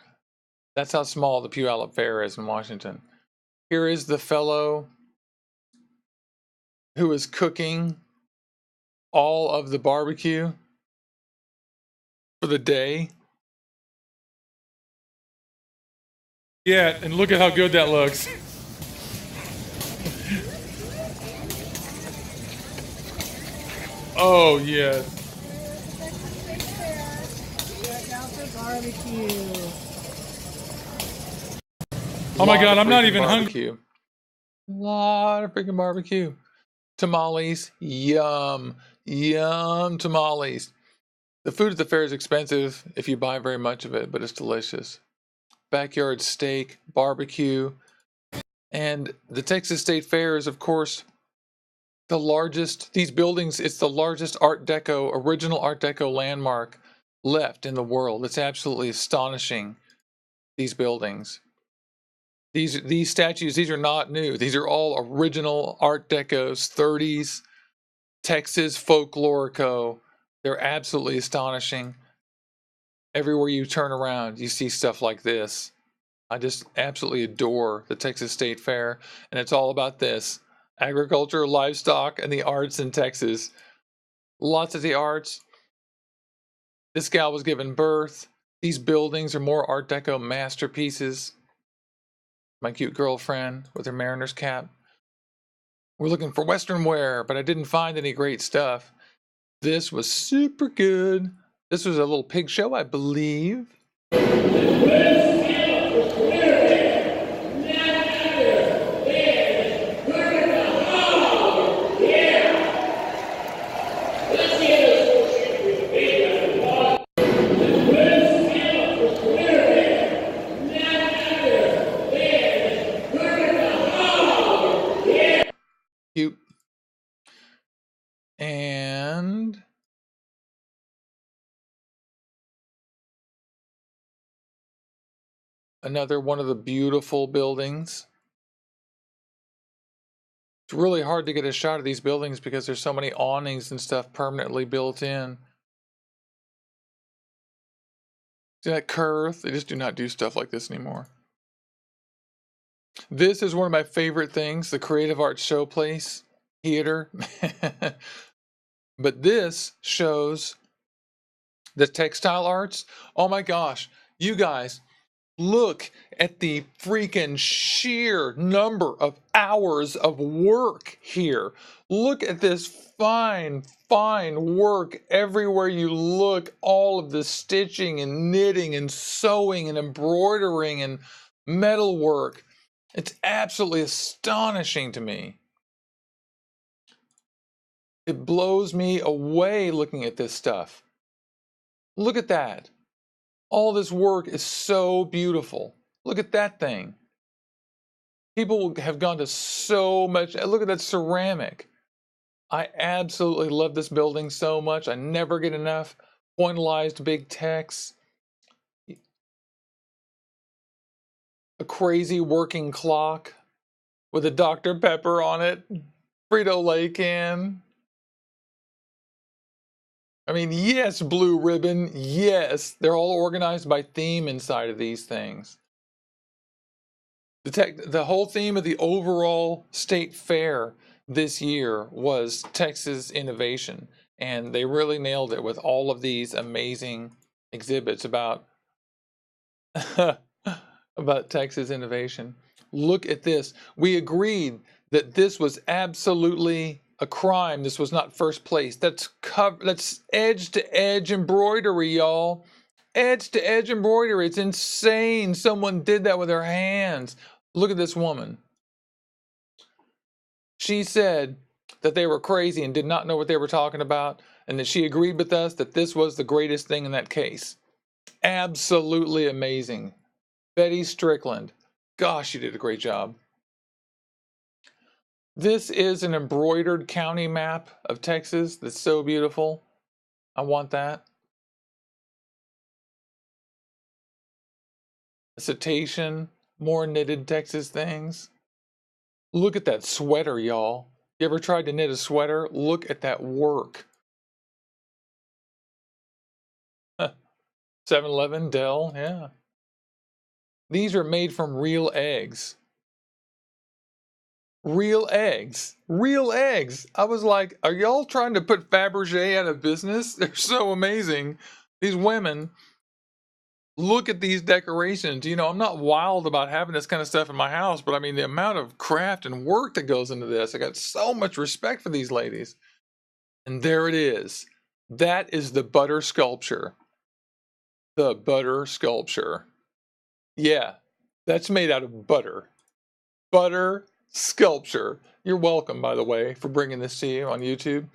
[SPEAKER 1] That's how small the Puyallup Fair is in Washington. Here is the fellow who is cooking all of the barbecue for the day. Yeah, and look at how good that looks. Oh, yes. Oh my God, I'm not even hungry. A lot of freaking barbecue. Tamales, yum, yum tamales. The food at the fair is expensive if you buy very much of it, but it's delicious. Backyard steak, barbecue, and the Texas State Fair is, of course, the largest. These buildings, it's the largest Art Deco, original Art Deco landmark left in the world. It's absolutely astonishing, these buildings. These statues, these are not new. These are all original Art Decos, 30s, Texas folklorico. They're absolutely astonishing. Everywhere you turn around, you see stuff like this. I just absolutely adore the Texas State Fair, and it's all about this. Agriculture, livestock, and the arts in Texas. Lots of the arts. This gal was given birth. These buildings are more Art Deco masterpieces. My cute girlfriend with her mariner's cap. We're looking for Western wear, but I didn't find any great stuff. This was super good. This was a little pig show, I believe. Cute. And another one of the beautiful buildings. It's really hard to get a shot of these buildings because there's so many awnings and stuff permanently built in. See that curve? They just do not do stuff like this anymore. This is one of my favorite things, the Creative Arts Showplace Theater. But this shows the textile arts. Oh my gosh, you guys, look at the freaking sheer number of hours of work here. Look at this fine, fine work everywhere you look. All of the stitching and knitting and sewing and embroidering and metal work. It's absolutely astonishing to me. It blows me away looking at this stuff. Look at that. All this work is so beautiful. Look at that thing. People have gone to so much. Look at that ceramic. I absolutely love this building so much. I never get enough. Pointillized big text. a crazy working clock with a Dr. Pepper on it, Frito-Lay can. I mean, yes, blue ribbon, yes. They're all organized by theme inside of these things. The whole theme of the overall state fair this year was Texas innovation, and they really nailed it with all of these amazing exhibits about about Texas innovation. Look at this. We agreed that this was absolutely a crime. This was not first place. That's edge to edge embroidery, y'all. Edge to edge embroidery. It's insane. Someone did that with their hands. Look at this woman. She said that they were crazy and did not know what they were talking about, and that she agreed with us that this was the greatest thing in that case. Absolutely amazing. Betty Strickland. Gosh, you did a great job. This is an embroidered county map of Texas that's so beautiful. I want that. A cetacean, more knitted Texas things. Look at that sweater, y'all. You ever tried to knit a sweater? Look at that work. 7-Eleven, Dell, yeah. These are made from real eggs. Real eggs. Real eggs. I was like, are y'all trying to put Fabergé out of business? They're so amazing. These women, look at these decorations. You know, I'm not wild about having this kind of stuff in my house, but I mean, the amount of craft and work that goes into this, I got so much respect for these ladies. And there it is. That is the butter sculpture. The butter sculpture. Yeah, that's made out of butter. Butter sculpture. You're welcome, by the way, for bringing this to you on YouTube.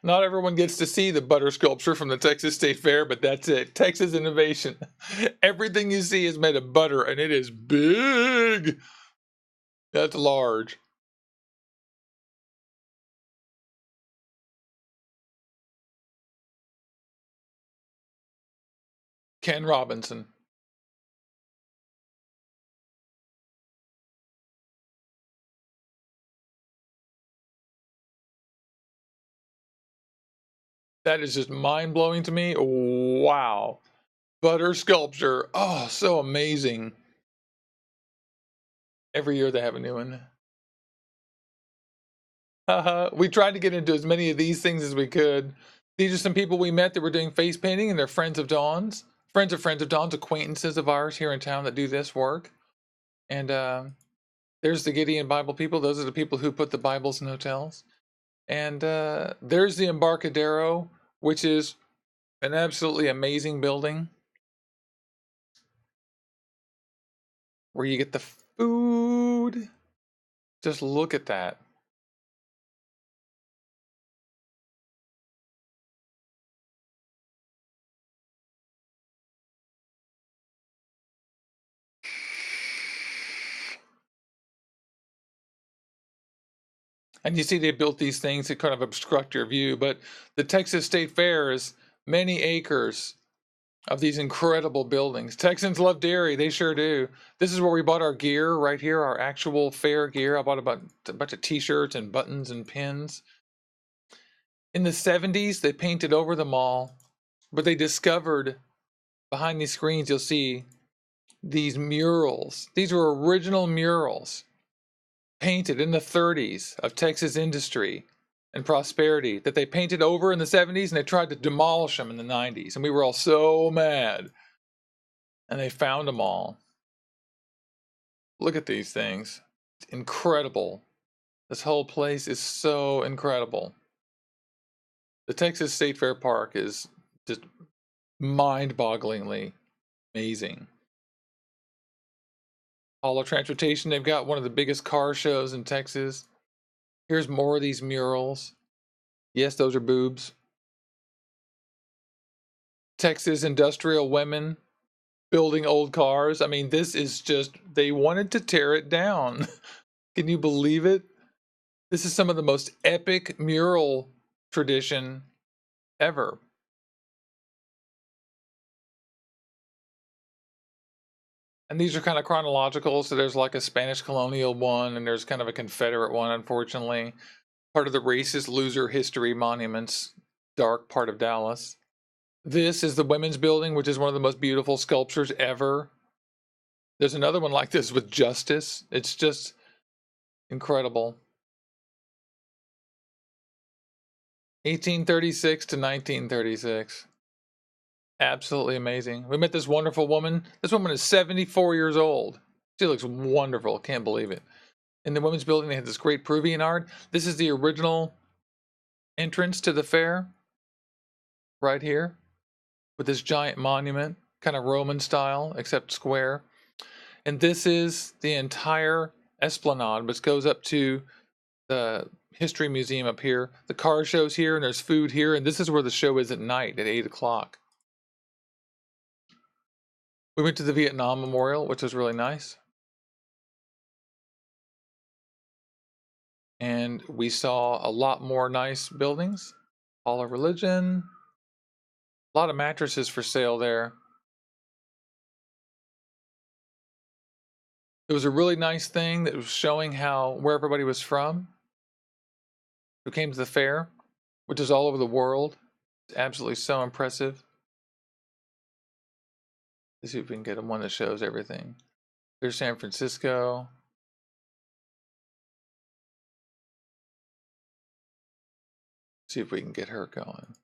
[SPEAKER 1] Not everyone gets to see the butter sculpture from the Texas State Fair, but that's it. Texas innovation. Everything you see is made of butter, and it is big. That's large. Ken Robinson. That is just mind-blowing to me. Wow. Butter sculpture. Oh, so amazing. Every year they have a new one. We tried to get into as many of these things as we could. These are some people we met that were doing face painting, and they're friends of Dawn's. Friends of Dawn's, acquaintances of ours here in town that do this work. And there's the Gideon Bible people. Those are the people who put the Bibles in hotels. And there's the Embarcadero, which is an absolutely amazing building where you get the food. Just look at that. And you see they built these things to kind of obstruct your view, but the Texas State Fair is many acres of these incredible buildings. Texans love dairy, they sure do. This is where we bought our gear right here, our actual fair gear. I bought a bunch of t-shirts and buttons and pins. In the 70s, they painted over the mall, but they discovered behind these screens, you'll see these murals. These were original murals painted in the 30s of Texas industry and prosperity that they painted over in the 70s, and they tried to demolish them in the 90s. And we were all so mad. And they found them all. Look at these things. It's incredible. This whole place is so incredible. The Texas State Fair Park is just mind-bogglingly amazing. Hall Transportation, they've got one of the biggest car shows in Texas. Here's more of these murals. Yes, those are boobs. Texas industrial women building old cars. I mean, this is just, they wanted to tear it down. Can you believe it? This is some of the most epic mural tradition ever. And these are kind of chronological, so there's like a Spanish colonial one, and there's kind of a Confederate one, unfortunately. Part of the racist loser history monuments, dark part of Dallas. This is the women's building, which is one of the most beautiful sculptures ever. There's another one like this with Justice. It's just incredible. 1836 to 1936. Absolutely amazing. We met this wonderful woman. This woman is 74 years old. She looks wonderful. Can't believe it. In the women's building, they had this great Peruvian art. This is the original entrance to the fair. Right here. With this giant monument. Kind of Roman style, except square. And this is the entire esplanade, which goes up to the History Museum up here. The car show's here, and there's food here. And this is where the show is at night at 8 o'clock. We went to the Vietnam Memorial, which was really nice. And we saw a lot more nice buildings. Hall of Religion. A lot of mattresses for sale there. It was a really nice thing that was showing where everybody was from. Who came to the fair, which is all over the world. It's absolutely so impressive. Let's see if we can get one that shows everything. There's San Francisco. See if we can get her going.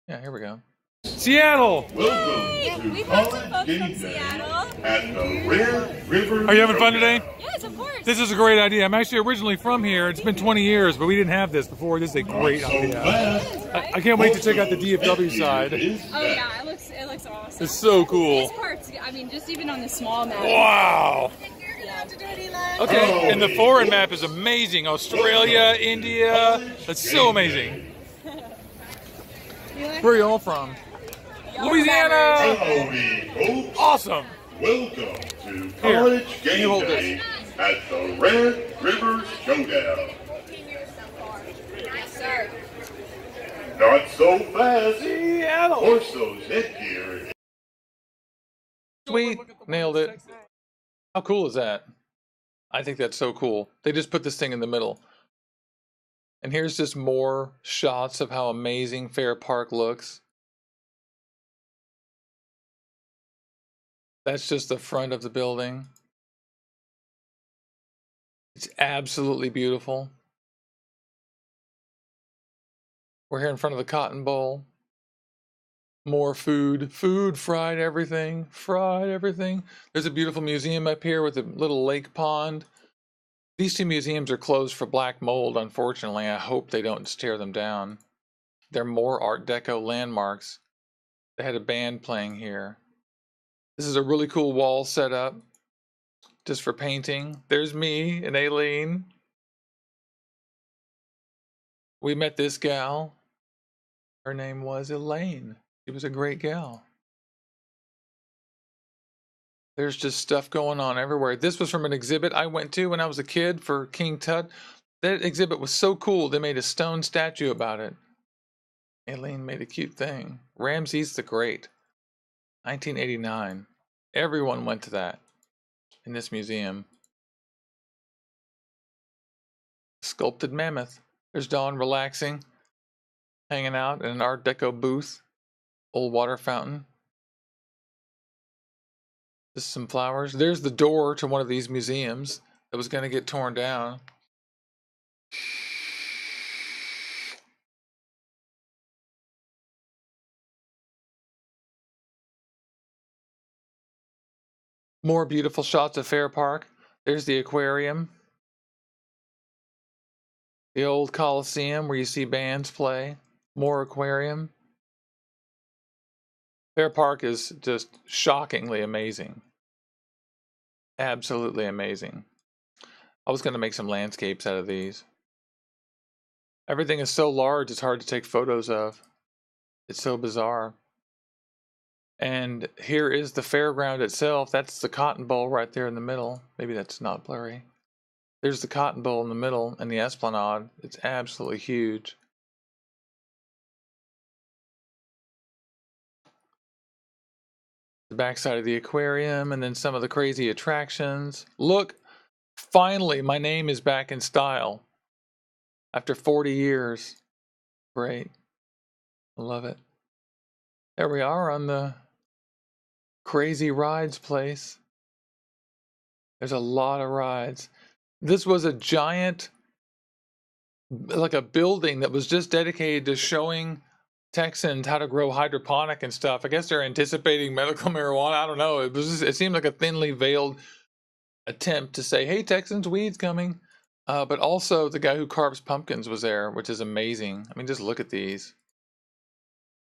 [SPEAKER 1] Yeah, here we go. Seattle!
[SPEAKER 4] Welcome to College Game Day at the Red River.
[SPEAKER 1] Are you having fun today?
[SPEAKER 4] Yes, of course.
[SPEAKER 1] This is a great idea. I'm actually originally from here. It's been 20 years, but we didn't have this before. This is a great idea. I can't wait to check out the DFW side.
[SPEAKER 4] Oh yeah, it looks awesome.
[SPEAKER 1] It's so cool.
[SPEAKER 4] This part's, I mean, just even on the small map.
[SPEAKER 1] Wow.
[SPEAKER 4] Yeah.
[SPEAKER 1] Okay, and the foreign map is amazing. Australia, India. That's so amazing. Where are you all from? Louisiana!
[SPEAKER 4] Howdy,
[SPEAKER 1] Awesome.
[SPEAKER 4] welcome to College Game Day at the Red River Showdown.
[SPEAKER 2] Yes, sir.
[SPEAKER 4] Not so fast.
[SPEAKER 1] Seattle.
[SPEAKER 4] Horse those headgear.
[SPEAKER 1] Sweet. Nailed it. How cool is that? I think that's so cool. They just put this thing in the middle. And here's just more shots of how amazing Fair Park looks. That's just the front of the building. It's absolutely beautiful. We're here in front of the Cotton Bowl. More food. Food, fried everything. Fried everything. There's a beautiful museum up here with a little lake pond. These two museums are closed for black mold, unfortunately. I hope they don't tear them down. They're more Art Deco landmarks. They had a band playing here. This is a really cool wall setup, just for painting. There's me and Aileen. We met this gal. Her name was Elaine. She was a great gal. There's just stuff going on everywhere. This was from an exhibit I went to when I was a kid for King Tut. That exhibit was so cool. They made a stone statue about it. Aileen made a cute thing. Ramses the Great. 1989. Everyone went to that in this museum. Sculpted mammoth. There's Dawn relaxing, hanging out in an Art Deco booth. Old water fountain. Just some flowers. There's the door to one of these museums that was going to get torn down. More beautiful shots of Fair Park. There's the aquarium. The old Coliseum where you see bands play. More aquarium. Fair Park is just shockingly amazing. Absolutely amazing. I was going to make some landscapes out of these. Everything is so large, it's hard to take photos of. It's so bizarre. And here is the fairground itself. That's the Cotton Bowl right there in the middle. Maybe that's not blurry. There's the Cotton Bowl in the middle and the Esplanade. It's absolutely huge. the backside of the aquarium, and then some of the crazy attractions. Look, finally, my name is back in style after 40 years. Great. I love it. There we are on the Crazy Rides place. There's a lot of rides. This was a giant, like a building that was just dedicated to showing Texans how to grow hydroponic and stuff. I guess they're anticipating medical marijuana. I don't know. It seemed like a thinly veiled attempt to say, hey, Texans, weed's coming. But also the guy who carves pumpkins was there, which is amazing. I mean, just look at these.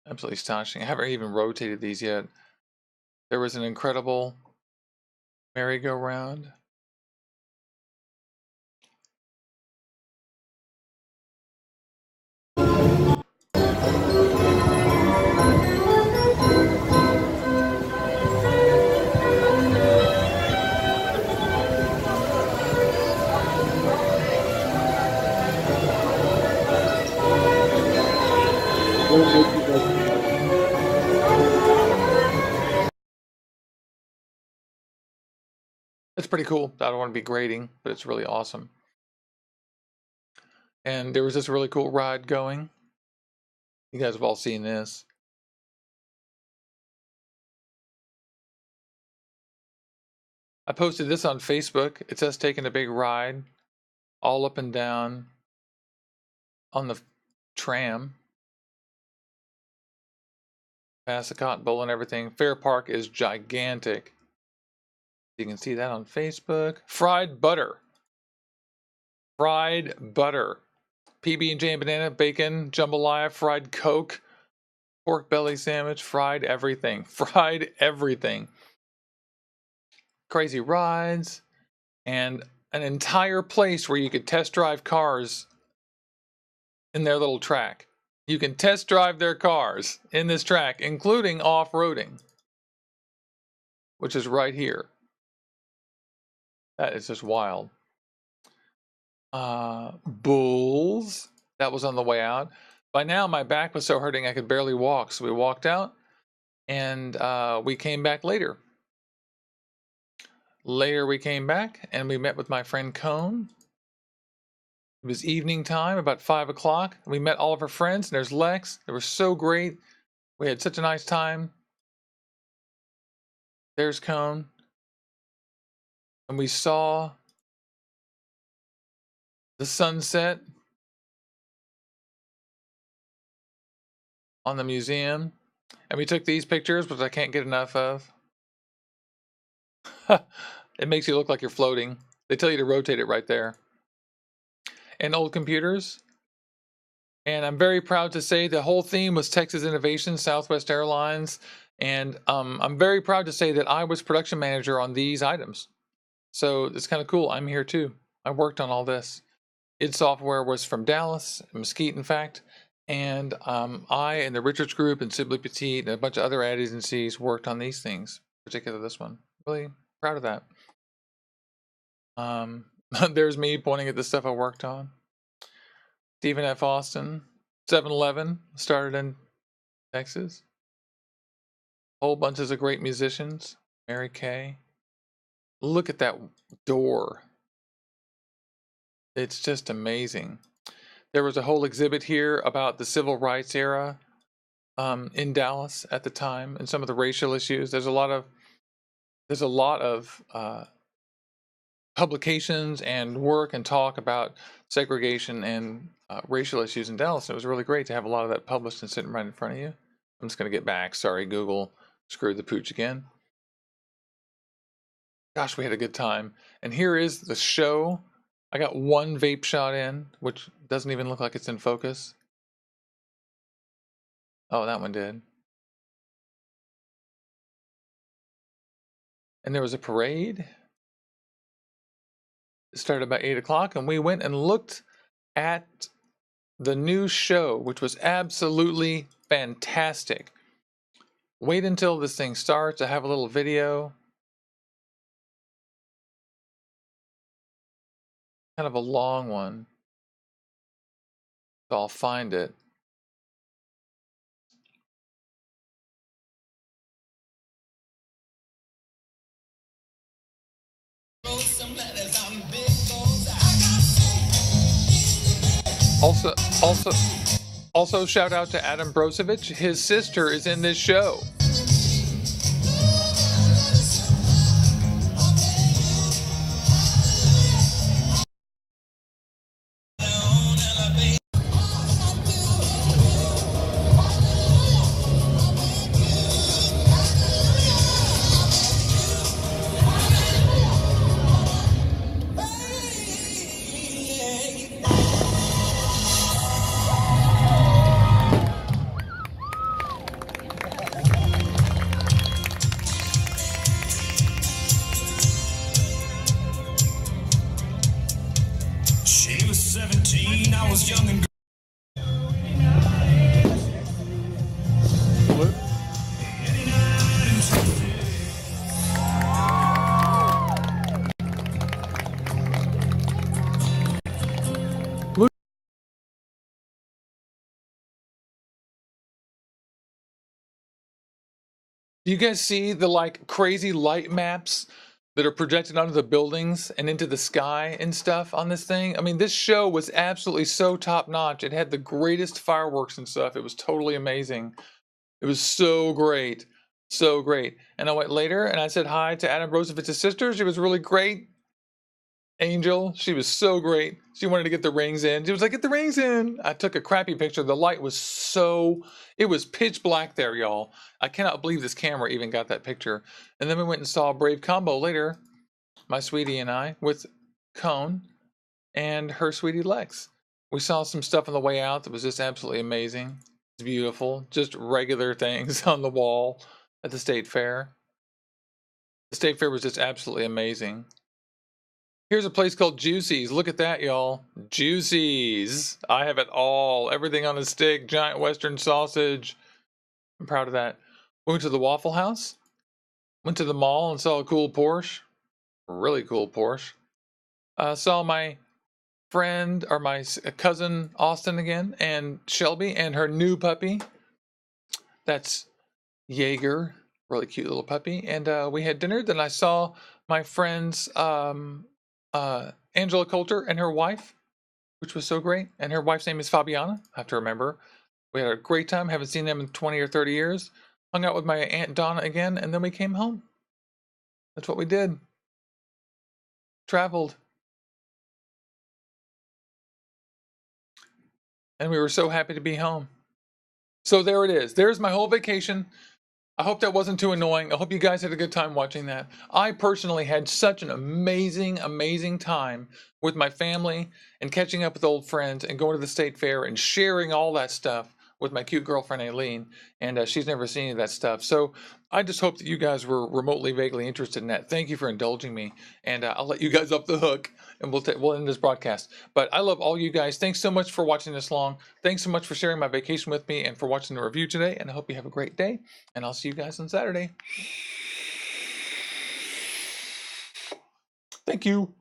[SPEAKER 1] Absolutely astonishing. I haven't even rotated these yet. There was an incredible merry-go-round. It's pretty cool. I don't want to be grading, but it's really awesome. And there was this really cool ride going. You guys have all seen this. I posted this on Facebook. It's us taking a big ride all up and down on the tram. Past the Cotton Bowl and everything. Fair Park is gigantic. You can see that on Facebook. Fried butter. Fried butter. PB&J and banana, bacon, jambalaya, fried Coke, pork belly sandwich, fried everything. Fried everything. Crazy rides. And an entire place where you could test drive cars in their little track. You can test drive their cars in this track, including off-roading, which is right here. That is just wild. Bulls. That was on the way out. By now, my back was so hurting I could barely walk, so we walked out, and we came back later. Later, we came back, and we met with my friend Cone. It was evening time, about 5 o'clock. We met all of her friends, and there's Lex. They were so great. We had such a nice time. There's Cone. And we saw the sunset on the museum. And we took these pictures, which I can't get enough of. It makes you look like you're floating. They tell you to rotate it right there. And old computers. And I'm very proud to say the whole theme was Texas Innovation, Southwest Airlines. And I'm very proud to say that I was production manager on these items. So it's kind of cool. I'm here too. I worked on all this. id Software was from Dallas, Mesquite, in fact. And I and the Richards Group and Sibley Petite and a bunch of other ad agencies worked on these things, particularly this one. Really proud of that. There's me pointing at the stuff I worked on. Stephen F. Austin, 7-Eleven, started in Texas. Whole bunches of great musicians. Mary Kay. Look at that door. It's just amazing. There was a whole exhibit here about the civil rights era in Dallas at the time and some of the racial issues. There's a lot of publications and work and talk about segregation and racial issues in Dallas. It was really great to have a lot of that published and sitting right in front of you. I'm just going to get back. Sorry, Google screwed the pooch again. Gosh, we had a good time. And here is the show. I got one vape shot in, which doesn't even look like it's in focus. Oh, that one did. And there was a parade. It started about 8 o'clock, and we went and looked at the new show, which was absolutely fantastic. Wait until this thing starts. I have a little video. Kind of a long one. So I'll find it. Also shout out to Adam Brozovic. His sister is in this show.
[SPEAKER 5] She was 17, I was young and
[SPEAKER 1] Do you guys see the like crazy light maps that are projected onto the buildings and into the sky and stuff on this thing? I mean, this show was absolutely so top notch. It had the greatest fireworks and stuff. It was totally amazing. It was so great. So great. And I went later and I said hi to Adam Brozovic's sister. She was really great. Angel, she was so great. She wanted to get the rings in. She was like, get the rings in. I took a crappy picture. The light was it was pitch black there, y'all. I cannot believe this camera even got that picture. And then we went and saw Brave Combo later, my sweetie and I, with Cone and her sweetie Lex. We saw some stuff on the way out that was just absolutely amazing. It's beautiful. Just regular things on the wall at the State Fair. The State Fair was just absolutely amazing. Here's a place called Juicy's. Look at that, y'all. Juicy's. I have it all. Everything on a stick. Giant Western sausage. I'm proud of that. We went to the Waffle House. Went to the mall and saw a cool Porsche. Really cool Porsche. Saw my friend, or my cousin Austin again, and Shelby, and her new puppy. That's Jaeger. Really cute little puppy. And we had dinner. Then I saw my friends... Angela Coulter and her wife, which was so great. And her wife's name is Fabiana. I have to remember. We had a great time. Haven't seen them in 20 or 30 years. Hung out with my Aunt Donna again, and then we came home. That's what we did. Traveled. And we were so happy to be home. So there it is. There's my whole vacation. I hope that wasn't too annoying. I hope you guys had a good time watching that. I personally had such an amazing, amazing time with my family and catching up with old friends and going to the State Fair and sharing all that stuff with my cute girlfriend Aileen. And she's never seen any of that stuff. So I just hope that you guys were remotely, vaguely interested in that. Thank you for indulging me. And I'll let you guys off the hook and we'll end this broadcast. But I love all you guys. Thanks so much for watching this long. Thanks so much for sharing my vacation with me and for watching the review today. And I hope you have a great day. And I'll see you guys on Saturday. Thank you.